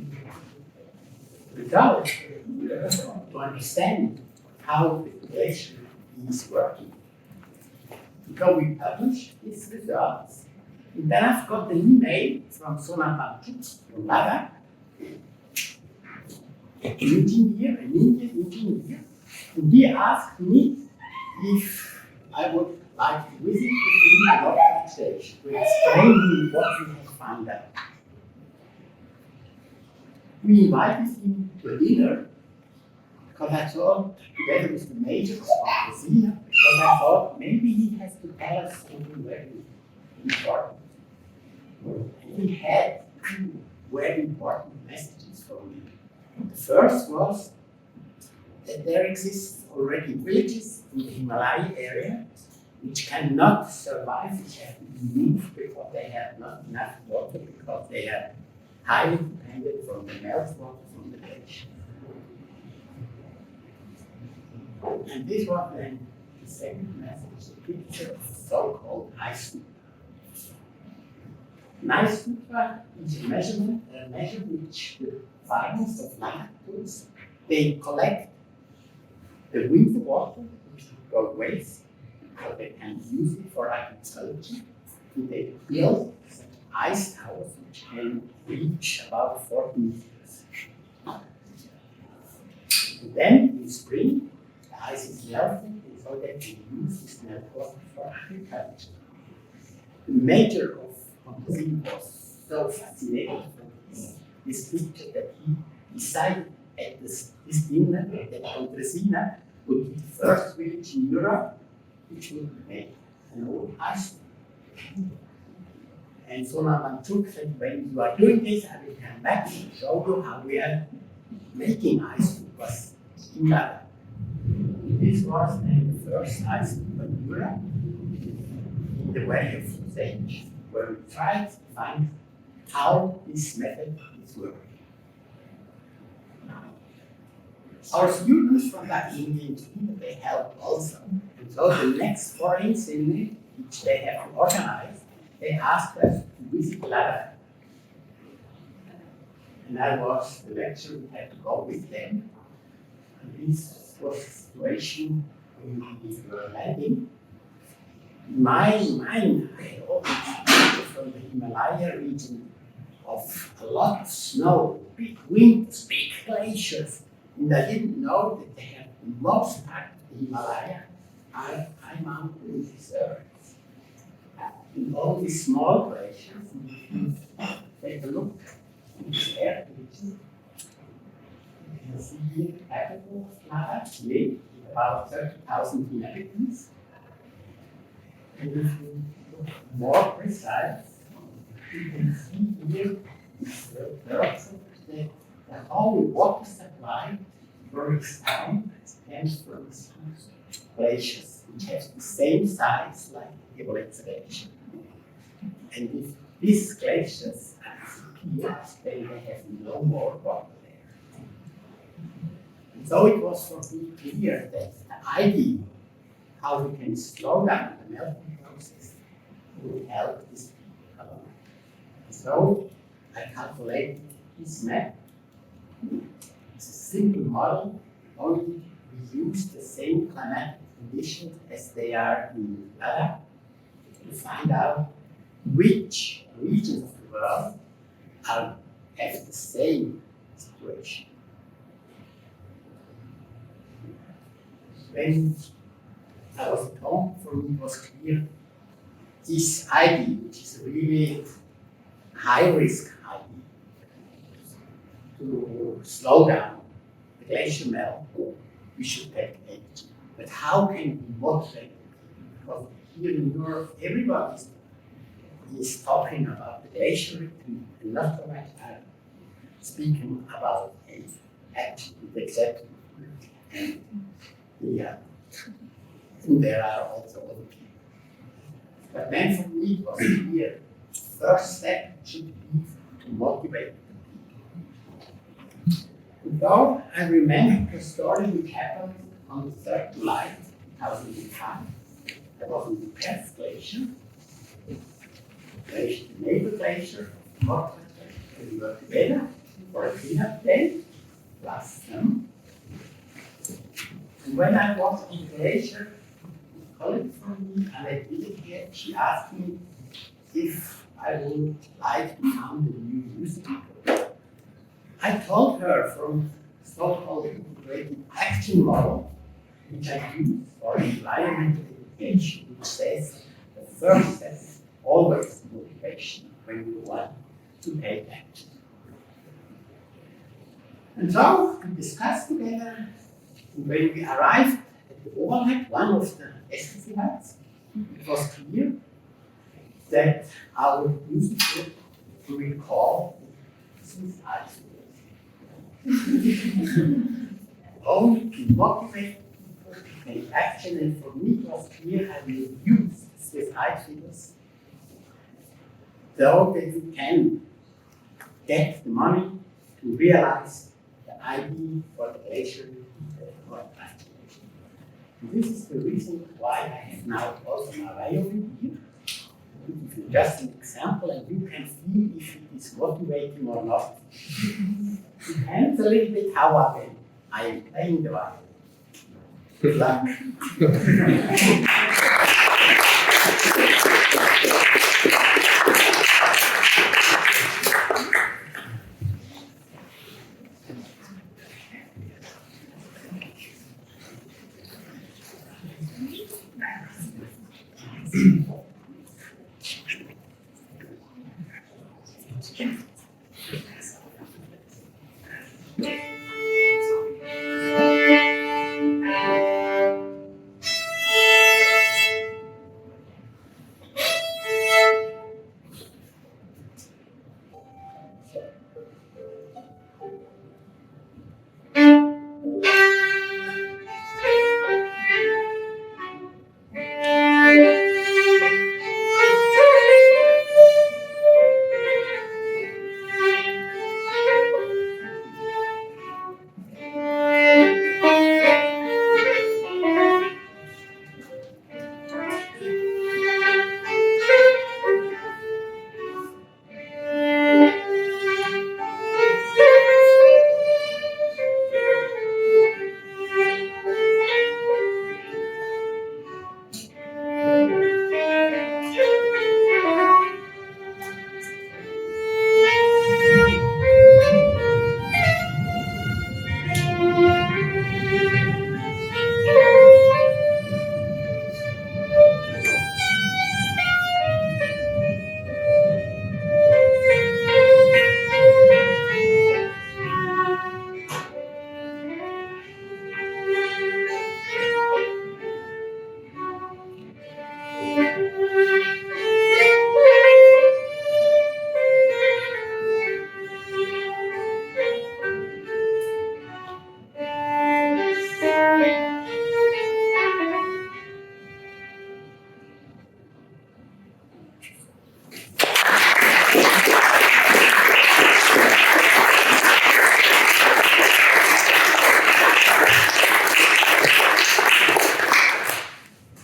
result to understand how the glacier is working. So we published these results. And then I've got an email from Maja Juzwiak from Ladakh, an Indian engineer, and he asked me if I would like to visit the Impact station to explain him what we have found out. We invited him to a dinner because I thought, together with the majors of Brazil, because I thought maybe he has to tell us something very important. And he had two very important messages for me. The first was that there exists already villages in the Himalaya area which cannot survive, which have to be moved because they have not enough water, because they are highly dependent from the meltwater from the glacier. And this was then the second message, the picture of so-called ice scoop. An ice scoop is a measure which the farmers of Ladakh tools, they collect the winter water, which goes waste, because they can use it for agriculture, and they build ice towers which can reach about 40 meters. And then in spring, the ice is melting, and so they can use this meltwater for agriculture. The mayor of Brazil was so fascinated from this picture that he decided at this dinner that Pontresina would be the first village in Europe which would make an old ice. And so Maja said, when you are doing this, I will come back and show you how we are making ice was in Ladakh. This was then the first ice in Europe in the Valley of Sage, where we tried to find how this method is working. Our students from that Indian team, they help also. And so the next foreign seminar, which they have to organize, they asked us to visit Ladakh. And I was the lecturer, we had to go with them. And this was a situation when we were landing. In my mind, I had all these pictures from the Himalaya region of a lot of snow, big winds, big glaciers. And I didn't know that they have the most part of the Himalaya are high mountain reserves. And all these small glaciers, take a look in this air picture. You can see here the capital of Ladakh, with about 30,000 inhabitants. And if you look more precise, you can see here the whole water supply breaks down and from glaciers, which have the same size like the Everest glacier. And if these glaciers disappear, then they have no more water there. And so it was for me clear that the idea how we can slow down the melting process will help this people. So I calculated this map. It's a simple model, only we use the same climatic conditions as they are in Ladakh to find out which regions of the world have the same situation. When I was at home, for me it was clear this idea, which is a really high-risk idea, to slow down the glacier melt, we should take action. But how can we motivate it? Because here in Europe, everybody is talking about the glacier retreat and not so much speaking about action with the executive and and there are also other people. But then for me it was clear, the first step should be to motivate the people. So I remember the story which happened on the 3rd of July 2005. I was on the Perth Glacier, the neighbor glacier, North, we were together for a cleanup day, plus them. And when I was on the glacier, a colleague from me, Eliane Albrecht, she asked me if I would like to found a new music. I told her from so-called integrated action model, which I use for environmental education, which says the first step is always motivation when you want to take action. And so we discussed together, and when we arrived at the overhead, one of the SSC huts, it was clear that our music group will call suicide. Only to motivate people to take action, and for me it was clear I will use suicide figures so that we can get the money to realize the idea for the glacier. This is the reason why I have now also my violin here. This is just an example, and you can see if it is motivating or not. It depends a little bit how I am playing the violin. Good luck.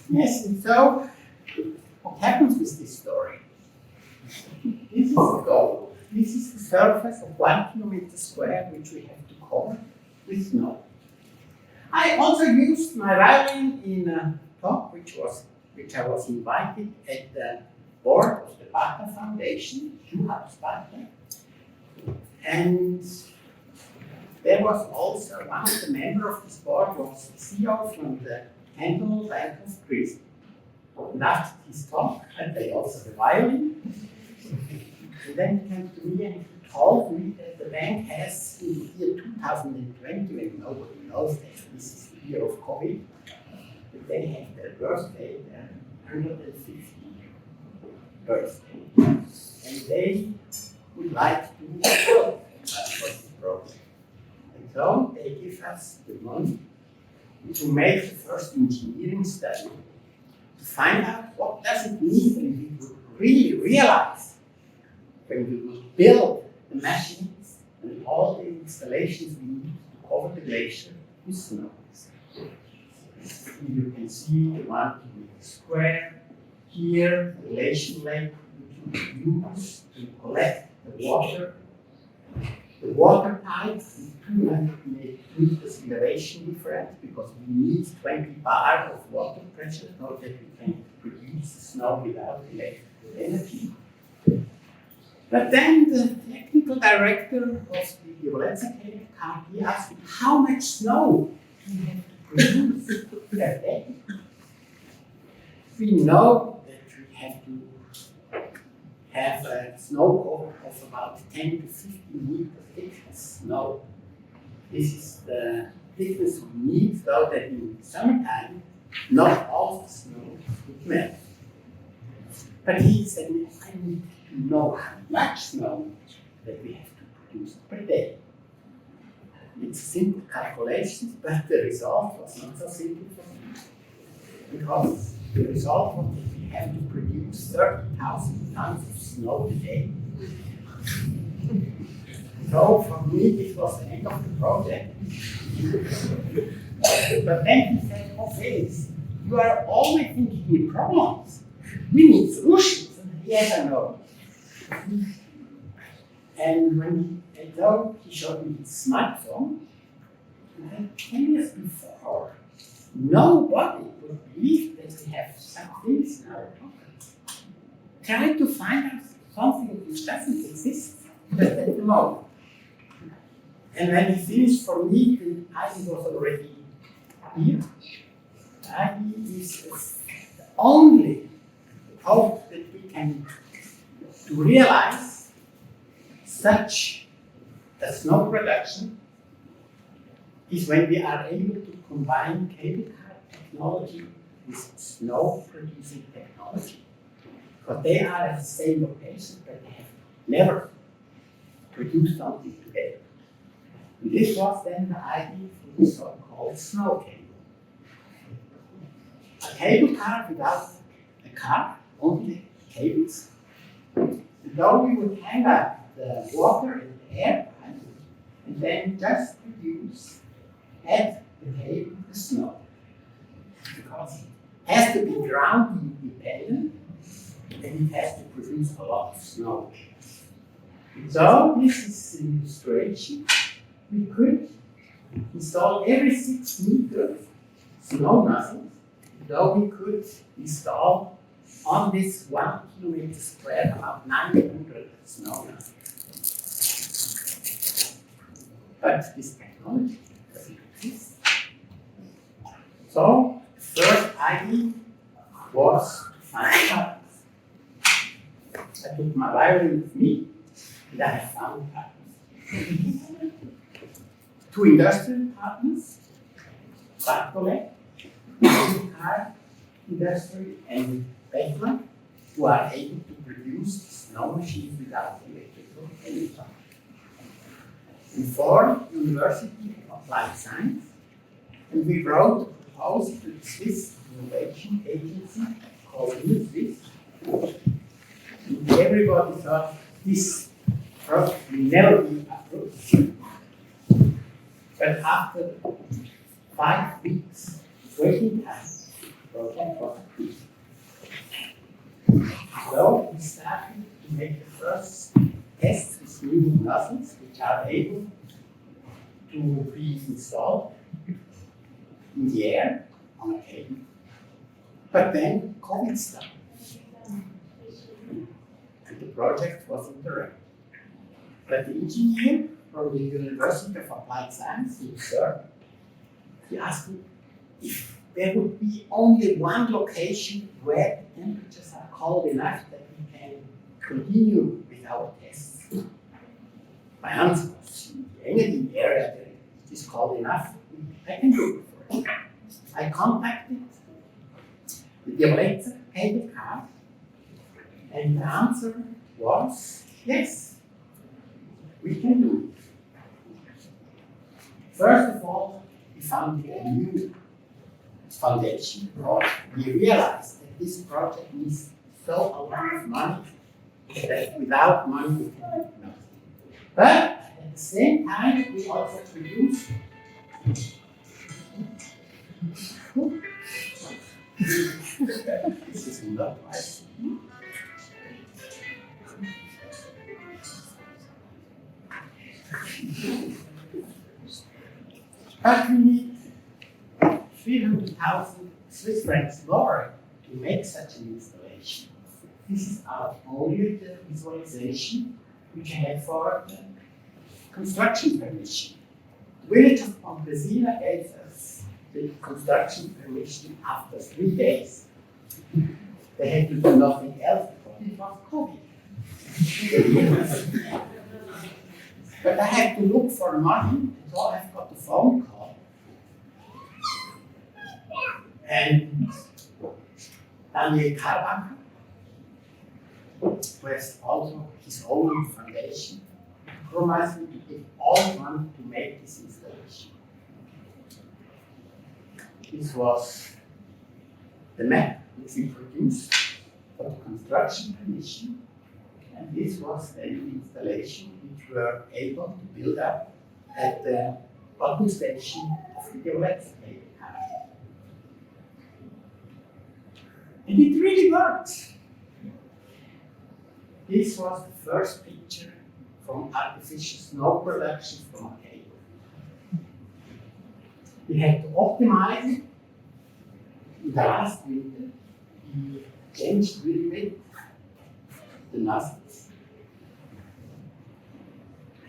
Yes, and so what happens with this story? This is the goal. This is the surface of 1 kilometer square which we have to cover with snow. I also used my violin in a talk which I was invited at the board of the Bata Foundation, Bata. And there was also one of the members of this board was the CEO from the Cantonal Bank of Greece. And after his talk, I played also the violin. And then he came to me and he told me that the bank has in the year 2020, when nobody knows that this is the year of COVID, that they had their birthday, their 150th birthday. And they would like to help us for this program. And so they give us the money to make the first engineering study to find out what does it mean when we would really realize, when we would build the machines and all the installations we need over the glacier with snow. You can see the 1 kilometer square. Here, the glacier lake we use to collect the water. The water pipe is 200 meters elevation difference because we need 20 bar of water pressure so that we can produce snow without electrical energy. But then the technical director of the Violenza car, he asked me how much snow we have to produce per day. We know that we have to have a snow cover of about 10 to 15 meters thickness snow. This is the thickness we need so that in summertime not all the snow would melt. But he said, I need to know how much snow that we have to produce per day. It's simple calculations, but the result was not so simple for me. Because the result was that we have to produce 30,000 tons of snow a day. So for me, this was the end of the project. But then he said, oh Felix, you are always thinking in problems. We need solutions. And yes, I know. And when he showed me his smartphone, and then 10 years before, nobody would believe that we have some things in our pocket. Try to find out something which doesn't exist just at the moment. And when he finished for me, the idea was already here. The idea is the only hope that we can to realize such a snow production is when we are able to combine cable car technology with snow producing technology. Because they are at the same location, but they have never produced something together. And this was then the idea for the so-called snow cable. A cable car without a car, only cables. And though we would hang up the water and the air pipe, and then just produce at the cable the snow. Because it has to be ground independent and it has to produce a lot of snow. So this is an illustration. We could install every 6 meters snow nozzles, though we could install on this 1 kilometer square about 900 snow nozzles. But this technology doesn't exist. So the first idea was to find partners. I took my violin with me and I have found partners. 2 industrial partners, Bartolé, car industry, and Bethlehem, who are able to produce snow machines without electrical energy. And 4, University of Applied Science, and we wrote a proposal to the Swiss Innovation Agency called Swiss. And everybody thought this project will never be approved. But after 5 weeks waiting time, the project was approved. So we started to make the first tests with new nozzles, which are able to be installed in the air on a cable. But then COVID started. And the project was interrupted. But the engineer from the University of Applied Science in Zurich, he asked me if there would be only one location where the temperatures are cold enough that we can continue with our tests. My answer was, in any area that it is cold enough, I can do it for it. I contacted the Violenza cable car, and the answer was yes, we can do it. First of all, we found a new foundation because we realized that this project needs so a lot of money that without money we can do nothing. But at the same time, we also produced This is not right. But we need 300,000 Swiss francs more to make such an installation. This is only the visualization which I had for the construction permission. The village of Pontresina gave us the construction permission after 3 days. They had to do nothing else because it was COVID. But I had to look for money, so I've got a phone call. And Daniel Karbanker, who has also his own foundation, promised me to give all money to make this installation. This was the map which we produced for the construction permission, and this was then the installation which we were able to build up at the bottom station of the Violet cable car. And it really worked. This was the first picture from artificial snow production from a cable. We had to optimize it. In the last winter, we changed a little bit the nozzles.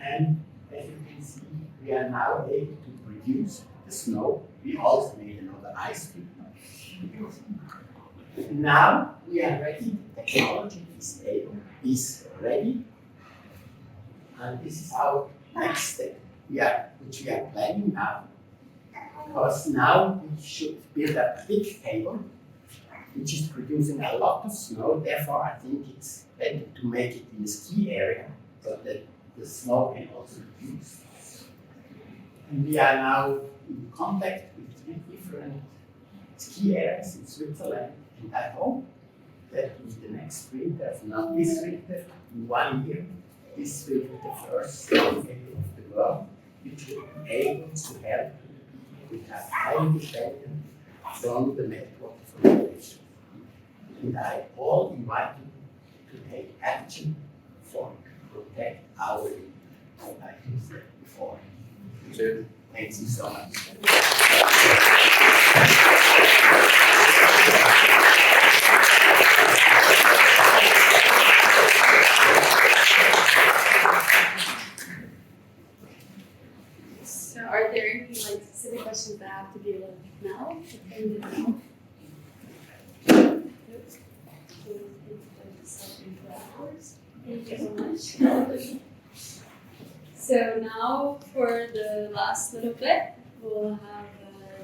And as you can see, we are now able to produce the snow. We also made another ice cream. Now we are ready, the technology is able, is ready, and this is our next step, which we are planning now. Because now we should build up a big cable, which is producing a lot of snow. Therefore, I think it's better to make it in a ski area, so that the snow can also be used. And we are now in contact with 3 different ski areas in Switzerland. And I hope that in the next winter, not this winter, in 1 year, this will be the first snow cable of the world, which will be able to help people who are highly dependent from the network for glaciers. And I all invite you to take action for protect our winter, like I said before. Cheers. Thank you so much. So are there any specific questions that have to be now? Thank you so much. So now for the last little bit, we'll have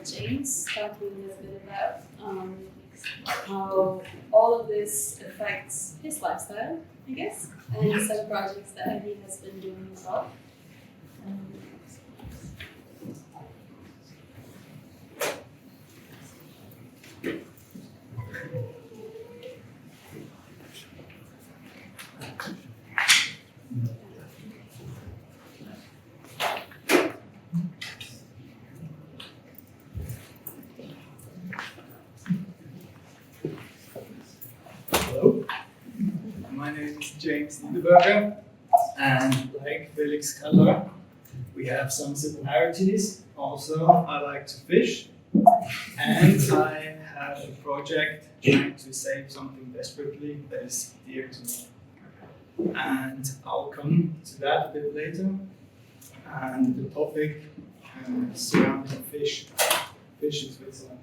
James talking a little bit about how all of this affects his lifestyle, I guess, and some projects that he has been doing as well. Hello, my name is James Niederberger, and like Felix Keller, we have some similarities. Also, I like to fish, and I have a project trying to save something desperately that is dear to me. And I'll come to that a bit later. And the topic surrounding fish in Switzerland.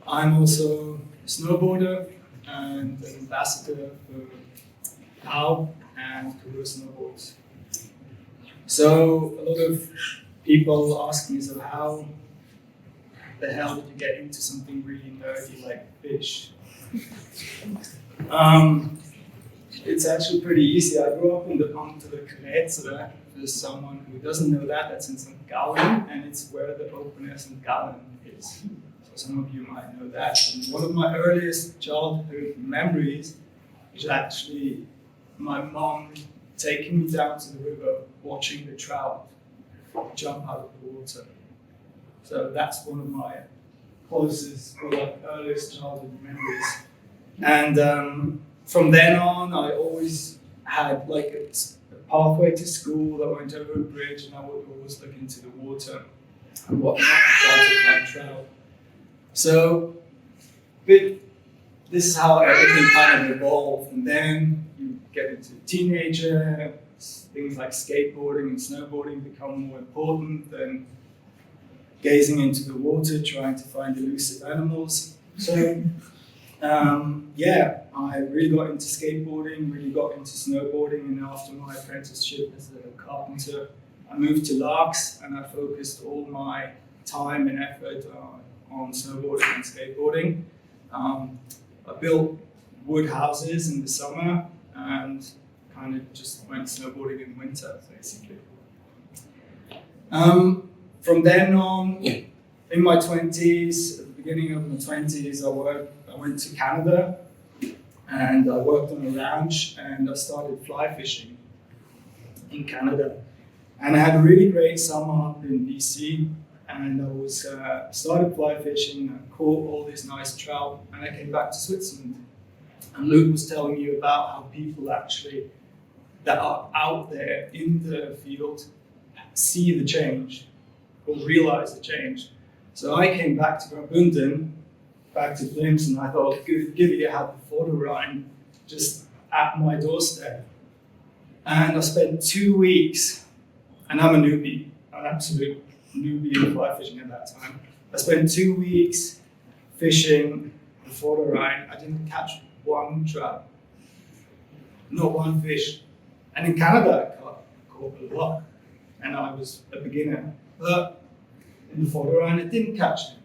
I'm also a snowboarder and an ambassador for Alp and Kuro snowboards. So a lot of people ask me, so how the hell did you get into something really nerdy like fish? It's actually pretty easy. I grew up in the Glaciers. For someone who doesn't know that, that's in St. Gallen, and it's where the open air St. Gallen is. So some of you might know that. And one of my earliest childhood memories is actually my mom taking me down to the river, watching the trout jump out of the water. So that's one of my closest or like earliest childhood memories. And from then on, I always had like a pathway to school that went over a bridge, and I would always look into the water and whatnot and try to find trout. So, but this is how everything kind of evolved, and then you get into teenager, things like skateboarding and snowboarding become more important than gazing into the water, trying to find elusive animals. So, I really got into skateboarding, really got into snowboarding, and after my apprenticeship as a carpenter, I moved to Larks, and I focused all my time and effort on snowboarding and skateboarding. I built wood houses in the summer and kind of just went snowboarding in winter, basically. From then on, in my 20s, at the beginning of my 20s, I went to Canada and I worked on a ranch and I started fly fishing in Canada. And I had a really great summer up in BC, and I started fly fishing, I caught all these nice trout, and I came back to Switzerland. And Luc was telling you about how people actually that are out there in the field see the change or realize the change. So I came back to Graubünden, back to Flims, and I thought, good idea, have the photo run just at my doorstep. And I spent 2 weeks, and I'm a newbie, an absolute newbie in fly fishing at that time. I spent 2 weeks fishing the photo run. I didn't catch one trout, not one fish. And in Canada, I caught a lot, and I was a beginner. But in the photo run, I didn't catch him.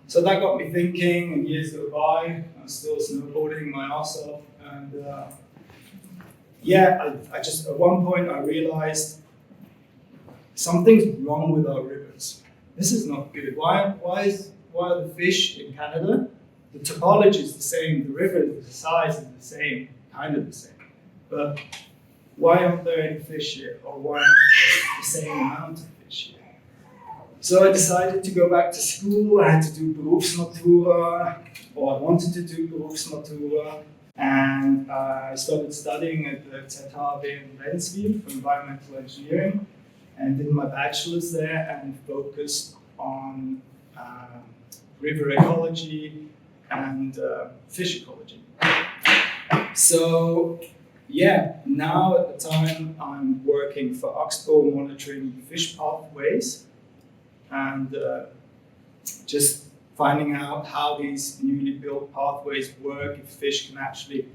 So that got me thinking, and years go by, I'm still snowboarding my ass off, and I just, at one point I realized something's wrong with our rivers. This is not good. Why are the fish in Canada, the topology is the same, the river, the size is the same, kind of the same, but why aren't there any fish here, or why aren't there the same amount of fish here? So I decided to go back to school. I had to do Berufsmatura, or I wanted to do Berufsmatura, and I started studying at the ZHAW in Lenzwil for environmental engineering, and did my bachelor's there and focused on river ecology and fish ecology. So now at the time I'm working for Oxbow, monitoring fish pathways and just finding out how these newly built pathways work, if fish can actually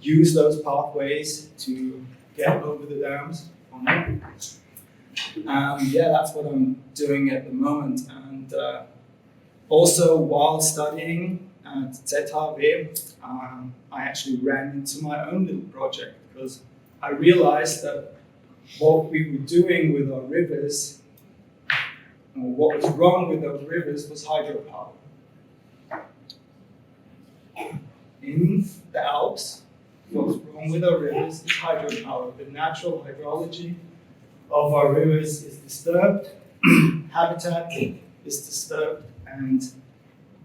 use those pathways to get over the dams or not. That's what I'm doing at the moment. And also while studying at ZHW, I actually ran into my own little project because I realized that what we were doing with our rivers, or what was wrong with those rivers, was hydropower. In the Alps, what's wrong with our rivers is hydropower. The natural hydrology of our rivers is disturbed, habitat is disturbed, and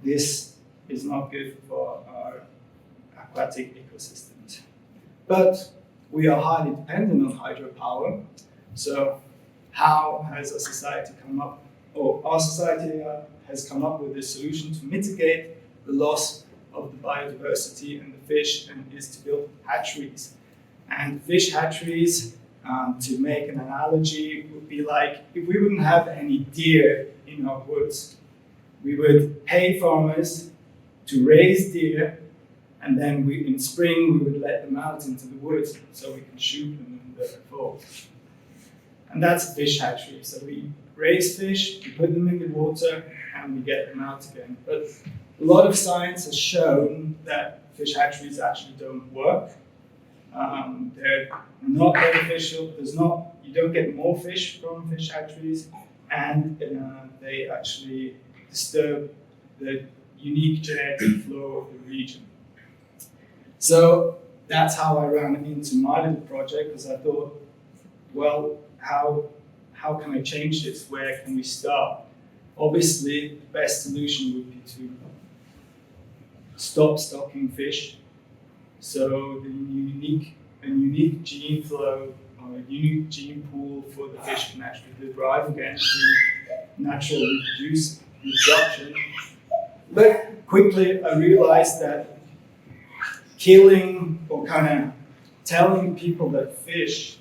this is not good for our aquatic ecosystems. But we are highly dependent on hydropower, so how has our society come up, or our society has come up with a solution to mitigate the loss of the biodiversity and the fish, and is to build hatcheries. And fish hatcheries, to make an analogy, would be like if we wouldn't have any deer in our woods, we would pay farmers to raise deer, and then in spring we would let them out into the woods so we can shoot them in the fall. And that's a fish hatchery. So we raise fish, we put them in the water, and we get them out again. But a lot of science has shown that fish hatcheries actually don't work. They're not beneficial. You don't get more fish from fish hatcheries, and they actually disturb the unique genetic flow of the region. So that's how I ran into my little project, because I thought, well, how how can I change this? Where can we start? Obviously, the best solution would be to stop stocking fish. So a unique gene flow or a unique gene pool for the fish can actually derive again to natural reproduction. But quickly I realized that killing or kind of telling people that fish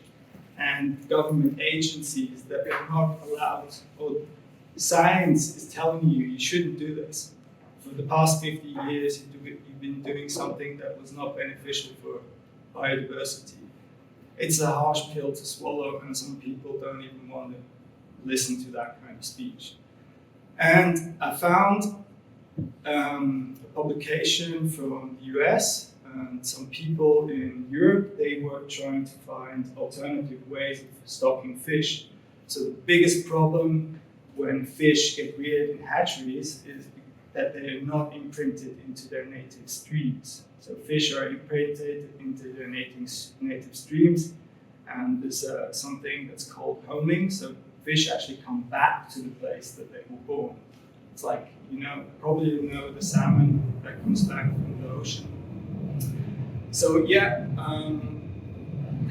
and government agencies that they're not allowed, or science is telling you you shouldn't do this. For the past 50 years, you've been doing something that was not beneficial for biodiversity. It's a harsh pill to swallow, and some people don't even want to listen to that kind of speech. And I found a publication from the US, and some people in Europe, they were trying to find alternative ways of stocking fish. So the biggest problem when fish get reared in hatcheries is that they are not imprinted into their native streams. So fish are imprinted into their native streams, and there's something that's called homing. So fish actually come back to the place that they were born. It's like, probably you know the salmon that comes back from the ocean. So yeah,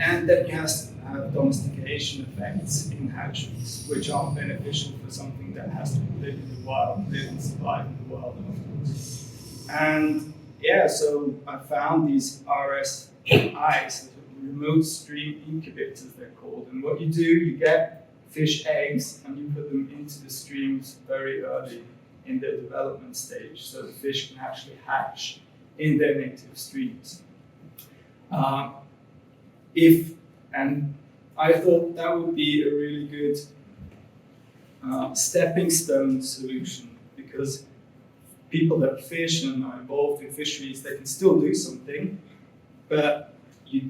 and then you have to have domestication effects in hatcheries, which aren't beneficial for something that has to live in the wild, live and survive in the wild afterwards. And yeah, so I found these RSIs, remote stream incubators they're called. And what you do, you get fish eggs and you put them into the streams very early in their development stage, so the fish can actually hatch in their native streams. And I thought that would be a really good stepping stone solution, because people that fish and are involved in fisheries, they can still do something, but you're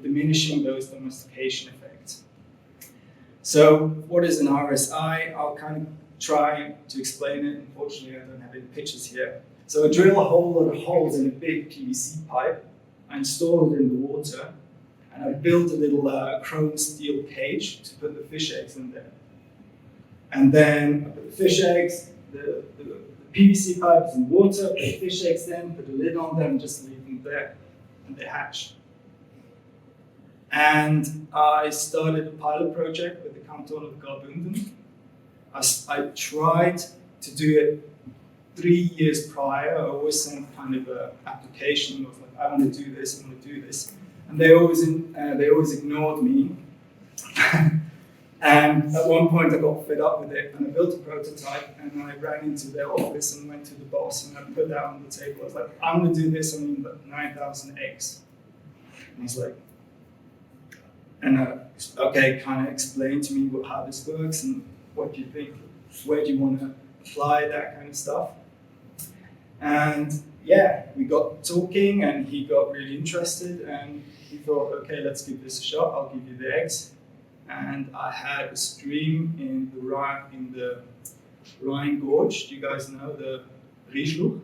diminishing those domestication effects. So what is an RSI? I'll kind of try to explain it. Unfortunately, I don't have any pictures here. So I drill a whole lot of holes in a big PVC pipe. I install it in the water, and I built a little chrome steel cage to put the fish eggs in there. And then I put the fish eggs, the PVC pipe is in water, put the fish eggs in, put a lid on them, just leave them there, and they hatch. And I started a pilot project with the canton of Graubünden. I tried to do it 3 years prior. I always sent kind of an application of like, I want to do this, I want to do this. And they always ignored me. And at one point I got fed up with it, and I built a prototype, and I ran into their office and went to the boss, and I put that on the table. I was like, I'm going to do this, I need 9,000 eggs. And he's like, okay, kind of explain to me how this works and what do you think, where do you want to apply that kind of stuff. And yeah, we got talking, and he got really interested, and he thought, okay, let's give this a shot, I'll give you the eggs. And I had a stream in the Rhine Gorge. Do you guys know the Rieslucht?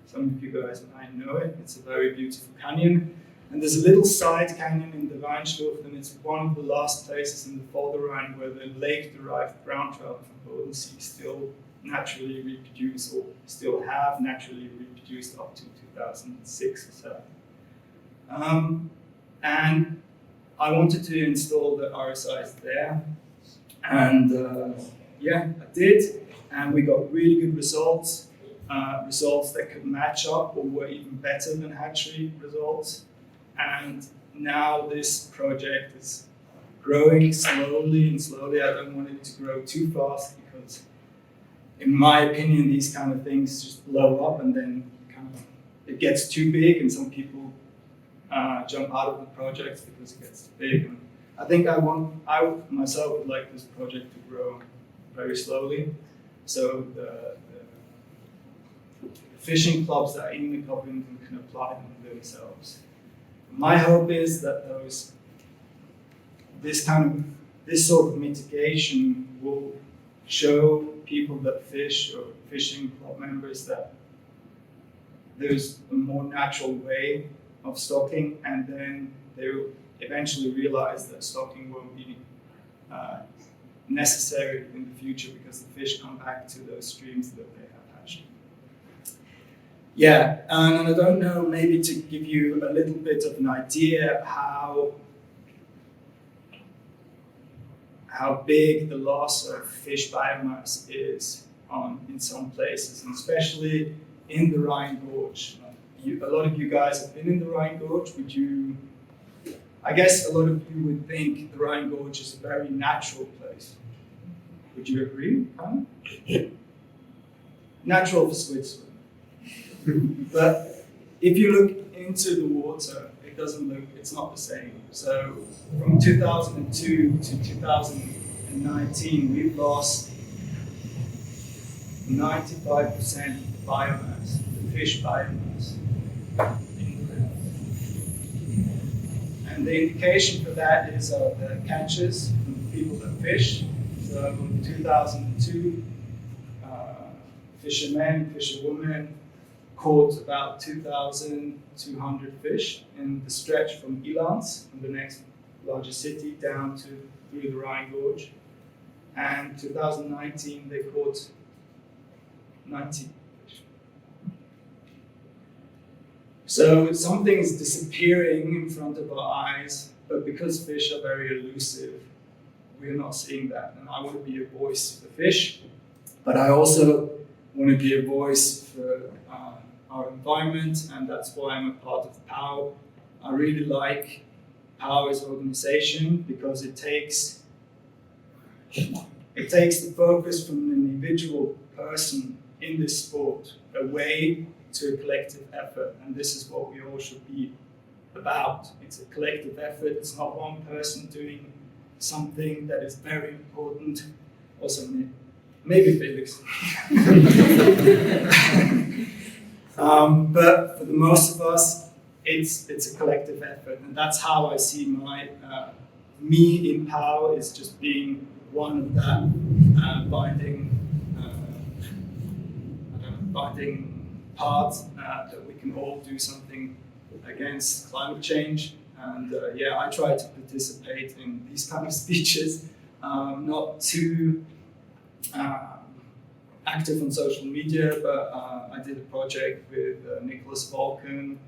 Some of you guys might know it. It's a very beautiful canyon. And there's a little side canyon in the Rheinschlucht, and it's one of the last places in the Vorderrhein where the lake-derived brown trout from Bodensee still naturally reproduce, or still have naturally reproduced up to 2006 or so. And I wanted to install the RSIs there, and yeah, I did, and we got really good results, results that could match up or were even better than hatchery results. And now this project is growing slowly and slowly. I don't want it to grow too fast, because in my opinion, these kind of things just blow up, and then it gets too big, and some people jump out of the projects because it gets too big. And I think I myself would like this project to grow very slowly. So the fishing clubs that are in the Graubünden can apply them themselves. My hope is that this sort of mitigation will show people that fish, or fishing club members, that there's a more natural way of stocking, and then they will eventually realize that stocking won't be necessary in the future because the fish come back to those streams that they have hatched. Yeah, and I don't know, maybe to give you a little bit of an idea how big the loss of fish biomass is in some places, and especially in the Rhine Gorge. A lot of you guys have been in the Rhine Gorge. I guess a lot of you would think the Rhine Gorge is a very natural place. Would you agree, Hannah? Natural for Switzerland. But if you look into the water, it's not the same. So from 2002 to 2019, we've lost 95% of the biomass, the fish biomass. And the indication for that is the catches from the people that fish. So in 2002, fishermen, fisherwomen caught about 2,200 fish in the stretch from Ilanz, from the next largest city, down through the Rhine Gorge. And 2019, they caught 90 fish. So something's disappearing in front of our eyes, but because fish are very elusive, we're not seeing that. And I want to be a voice for fish, but I also want to be a voice for our environment, and that's why I'm a part of POW. I really like POW as an organization because it takes the focus from an individual person in this sport away to a collective effort, and this is what we all should be about. It's a collective effort. It's not one person doing something that is very important. Also me. Maybe Felix. But for the most of us, it's a collective effort, and that's how I see me in POW is just being one of that binding parts that we can all do something against climate change. And I try to participate in these kind of speeches, not too active on social media, but I did a project with Nicholas Volken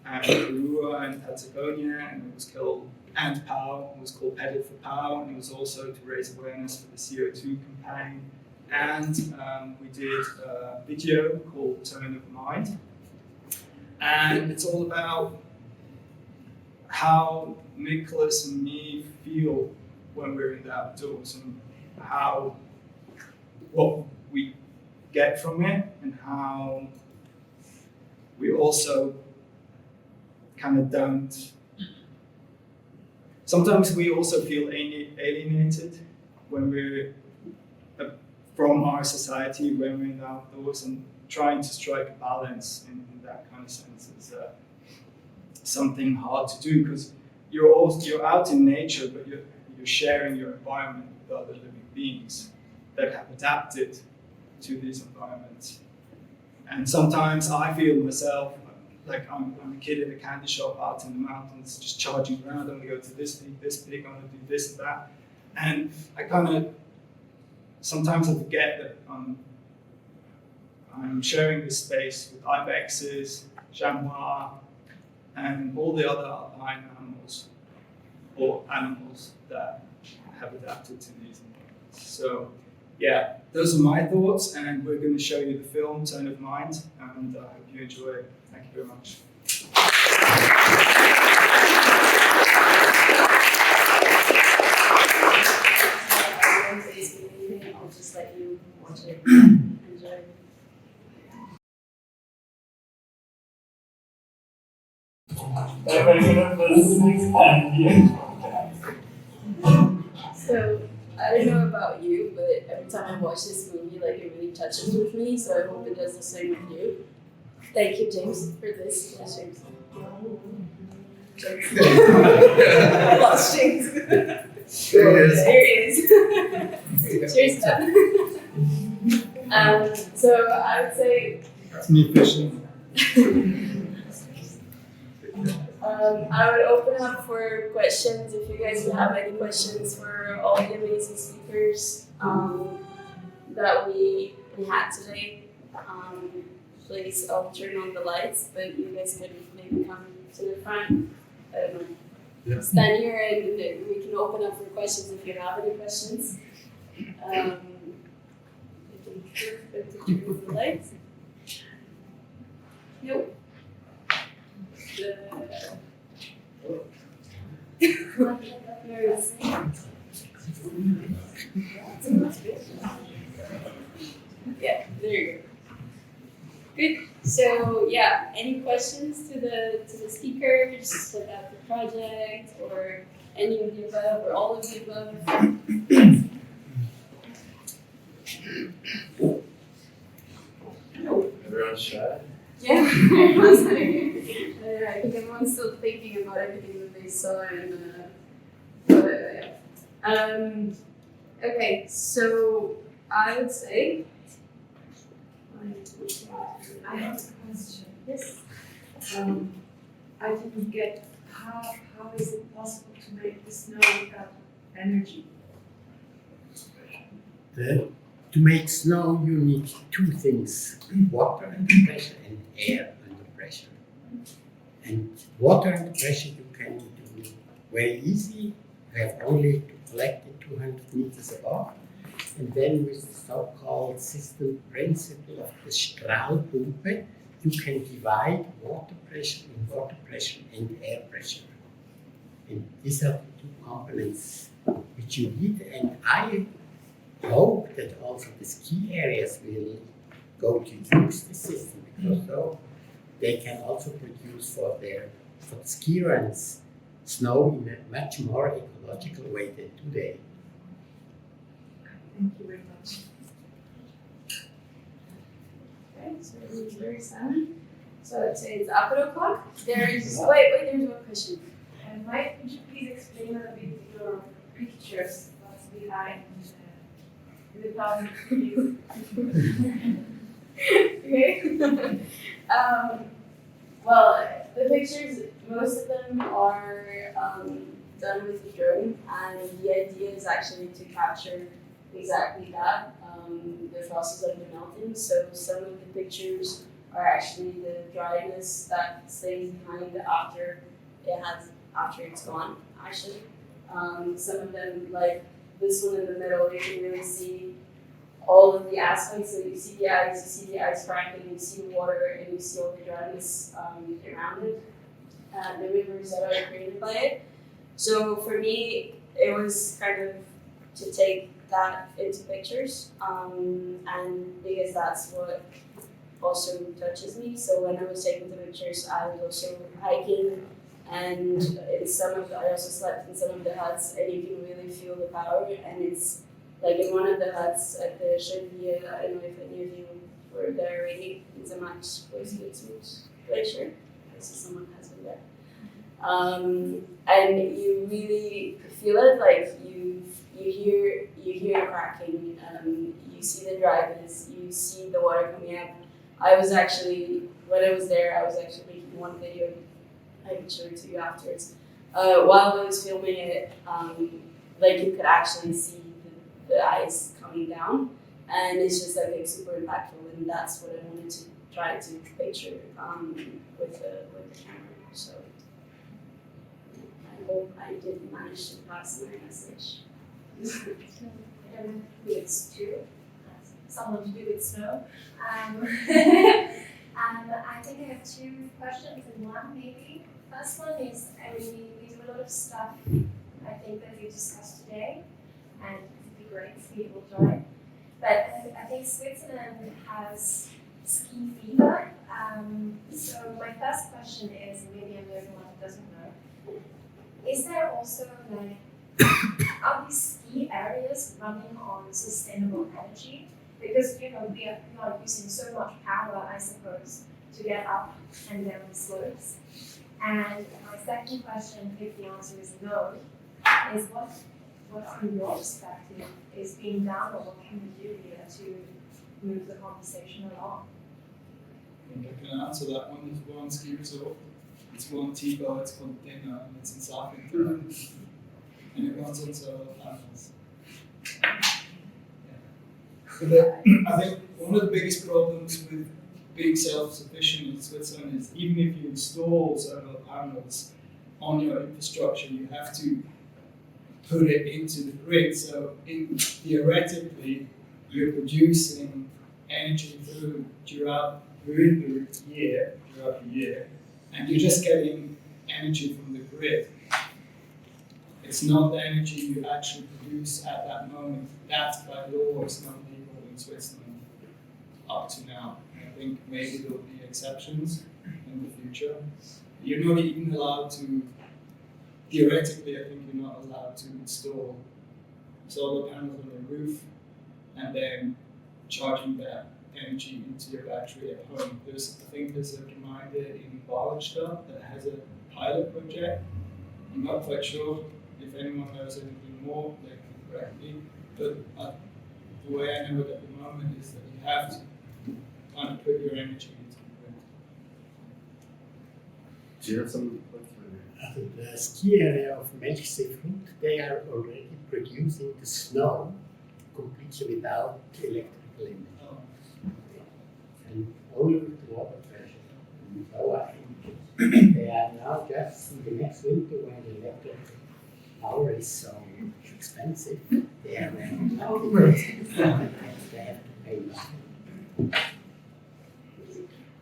and Karua in Patagonia, and it was called POW. It was called Pedal for POW, and it was also to raise awareness for the CO2 campaign. And we did a video called Turn of Mind, and it's all about how Nicholas and me feel when we're in the outdoors, and what we get from it, and how we also kind of don't. Sometimes we also feel alienated when we're from our society when we're in the outdoors, and trying to strike a balance in that kind of sense is something hard to do, because you're out in nature, but you're sharing your environment with other living beings that have adapted to these environments. And sometimes I feel myself like I'm a kid in a candy shop out in the mountains, just charging around. I'm gonna go to this peak, I'm gonna do this and that. And I kind of sometimes I forget that I'm sharing this space with ibexes, chamois, and all the other alpine animals, or animals that have adapted to these environments. So yeah, those are my thoughts, and we're going to show you the film Turn of Mind, and I hope you enjoy it. Thank you very much. I'll just let you watch it and enjoy it. So I don't know about you, but every time I watch this movie, like it really touches with me. So I hope it does the same with you. Thank you, James, for this. Yes, James. I lost James. Cheers. Here he is. Cheers, Dad. So I would say. It's me fishing. I would open up for questions if you guys would have any questions for all the amazing speakers that we had today. Please, I'll turn on the lights, but you guys could maybe come to the front. I don't know. Yeah. Stand here and we can open up for questions if you have any questions. You can turn on the lights. Nope. Yeah, there you go. Good. So yeah, any questions to the speakers about the project or any of the above or all of the above? Everyone's shy. Yeah. I think everyone's still thinking about everything that they saw and okay, so I would say I have a question. yes. I didn't get how is it possible to make the snow without energy? To make snow, you need two things: water under pressure and air under pressure. And water under pressure you can do very easy. You have only to collect it 200 meters above. And then with the so-called system principle of the Strahlpumpe, you can divide water pressure and air pressure. And these are the two components which you need. And I hope that also the ski areas will go to use the system, because so they can also produce for the ski runs snow in a much more ecological way than today. Thank you very much. Okay, so everyone's very silent. So I'd say it's apero clock. There's wait, there's one question. Mike, could you please explain a bit your pictures, what's behind the thousand trees? Okay. Well, the pictures, most of them are done with a drone, and the idea is actually to capture exactly that, the process of the melting. So some of the pictures are actually the dryness that stays behind after it's gone, actually. Some of them, like this one in the middle, you can really see all of the aspects. So you see the ice cracking, you see the water, and you see all the dryness around it, the rivers that are created by it. So for me, it was kind of to take that into pictures, and because that's what also touches me. So when I was taking the pictures, I was also hiking, and I also slept in some of the huts, and you can really feel the power. And it's like in one of the huts at the Zürich, I don't know if any of you were there already. It's a much close to Glacier. I see someone has been there. And you really feel it, like you hear it cracking, you see the dryness, you see the water coming up. When I was there, I was actually making one video. I can show it to you afterwards. While I was filming it, like you could actually see the ice coming down, and it's just like it's super impactful, and that's what I wanted to try to picture with the camera. So I hope I did manage to pass my message. It's true. Something to do with snow. I think I have two questions in one, maybe. First one is, we do a lot of stuff, I think, that we discussed today, and it would be great if people join. But I think Switzerland has ski fever. So my first question is, and maybe I'm the only one who doesn't know, is there also are these ski areas running on sustainable energy? Because we are using so much power, I suppose, to get up and down the slopes. And my second question, if the answer is no, is what from your perspective is being done, or what can we do here to move the conversation along? I think I can answer that one as one ski resort. It's one T-bar, it's container, and it's in Sachsen. And it runs on solar panels. But I think one of the biggest problems with being self-sufficient in Switzerland is even if you install solar panels on your infrastructure, you have to put it into the grid. So theoretically, you're producing energy throughout the year, and you're just getting energy from the grid. It's not the energy you actually produce at that moment. That, by law, is not legal in Switzerland up to now. And I think maybe there will be exceptions in the future. You're not even allowed to, theoretically, I think you're not allowed to install solar panels on the roof and then charging that energy into your battery at home. I think there's a reminder in Barlachstadt that has a pilot project. I'm not quite sure if anyone knows anything more, they can correct me. But the way I know it at the moment is that you have to kind of put your energy into the grid. Do you have some? The ski area of Melchseefeld, they are already producing the snow completely without electrical energy. Oh. And only with the water pressure. And so I think they are now just in the next winter when the electric power is so expensive, they are they have to pay nothing.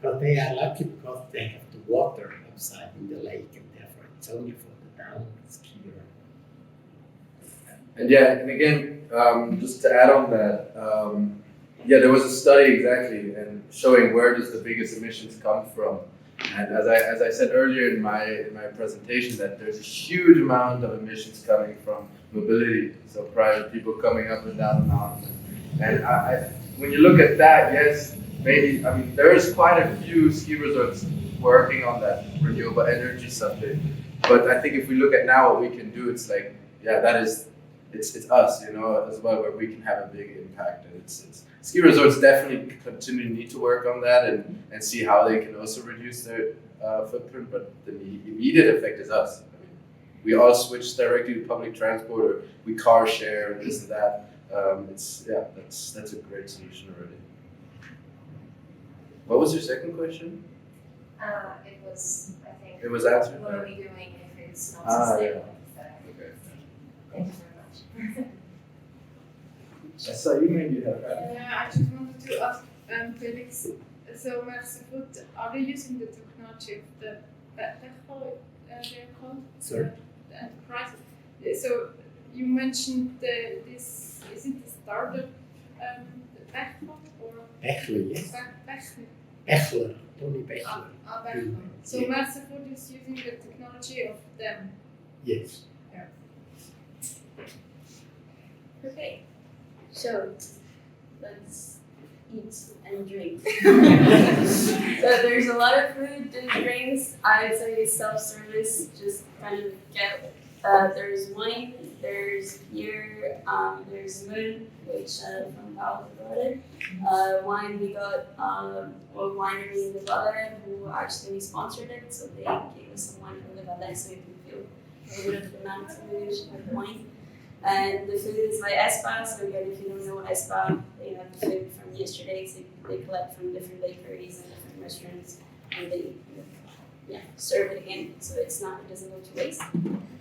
But they are lucky because they have the water outside in the lake and therefore it's only for the down skier. And yeah, and again, just to add on that, there was a study exactly and showing where does the biggest emissions come from. And as I said earlier in my presentation, that there's a huge amount of emissions coming from mobility, so private people coming up and down the mountain. And when you look at that, yes, maybe, I mean, there's quite a few ski resorts working on that renewable energy subject. But I think if we look at now what we can do, it's like, it's us, as well, where we can have a big impact. And it's ski resorts definitely continue to need to work on that and see how they can also reduce their footprint. But the immediate effect is us. I mean, we all switch directly to public transport, or we car share and this and that. That's a great solution already. What was your second question? It was, I think, It was answered. what are we doing if it's not sustainable? So, Okay. thank you very much. So you maybe have. I just wanted to ask Felix, so Mersefoot, are they using the technology of the Bechtel, they're called? Sorry? The enterprise. So you mentioned this, is it the startup, the Bechtel or? Bechler, yes. Bechtel. Bechler, Tony Bechler. Bechtel. So Yeah. Mersefoot is using the technology of them. Yes. Okay, so let's eat and drink. So there's a lot of food and drinks. I'd say it's self-service, just kind of get, there's wine, there's beer, there's moon, which from Paolo brought it. Wine we got a winery in the Valle who actually sponsored it, so they gave us some wine from the Valle so we can feel a bit of the mountain with wine. And the food is by ESPA, so again, if you don't know ESPA, they have the food from yesterday, so they collect from different bakeries and different restaurants, and they serve it again, so it doesn't go to waste.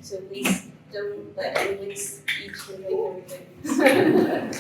So please don't let anyone eat and drink everything.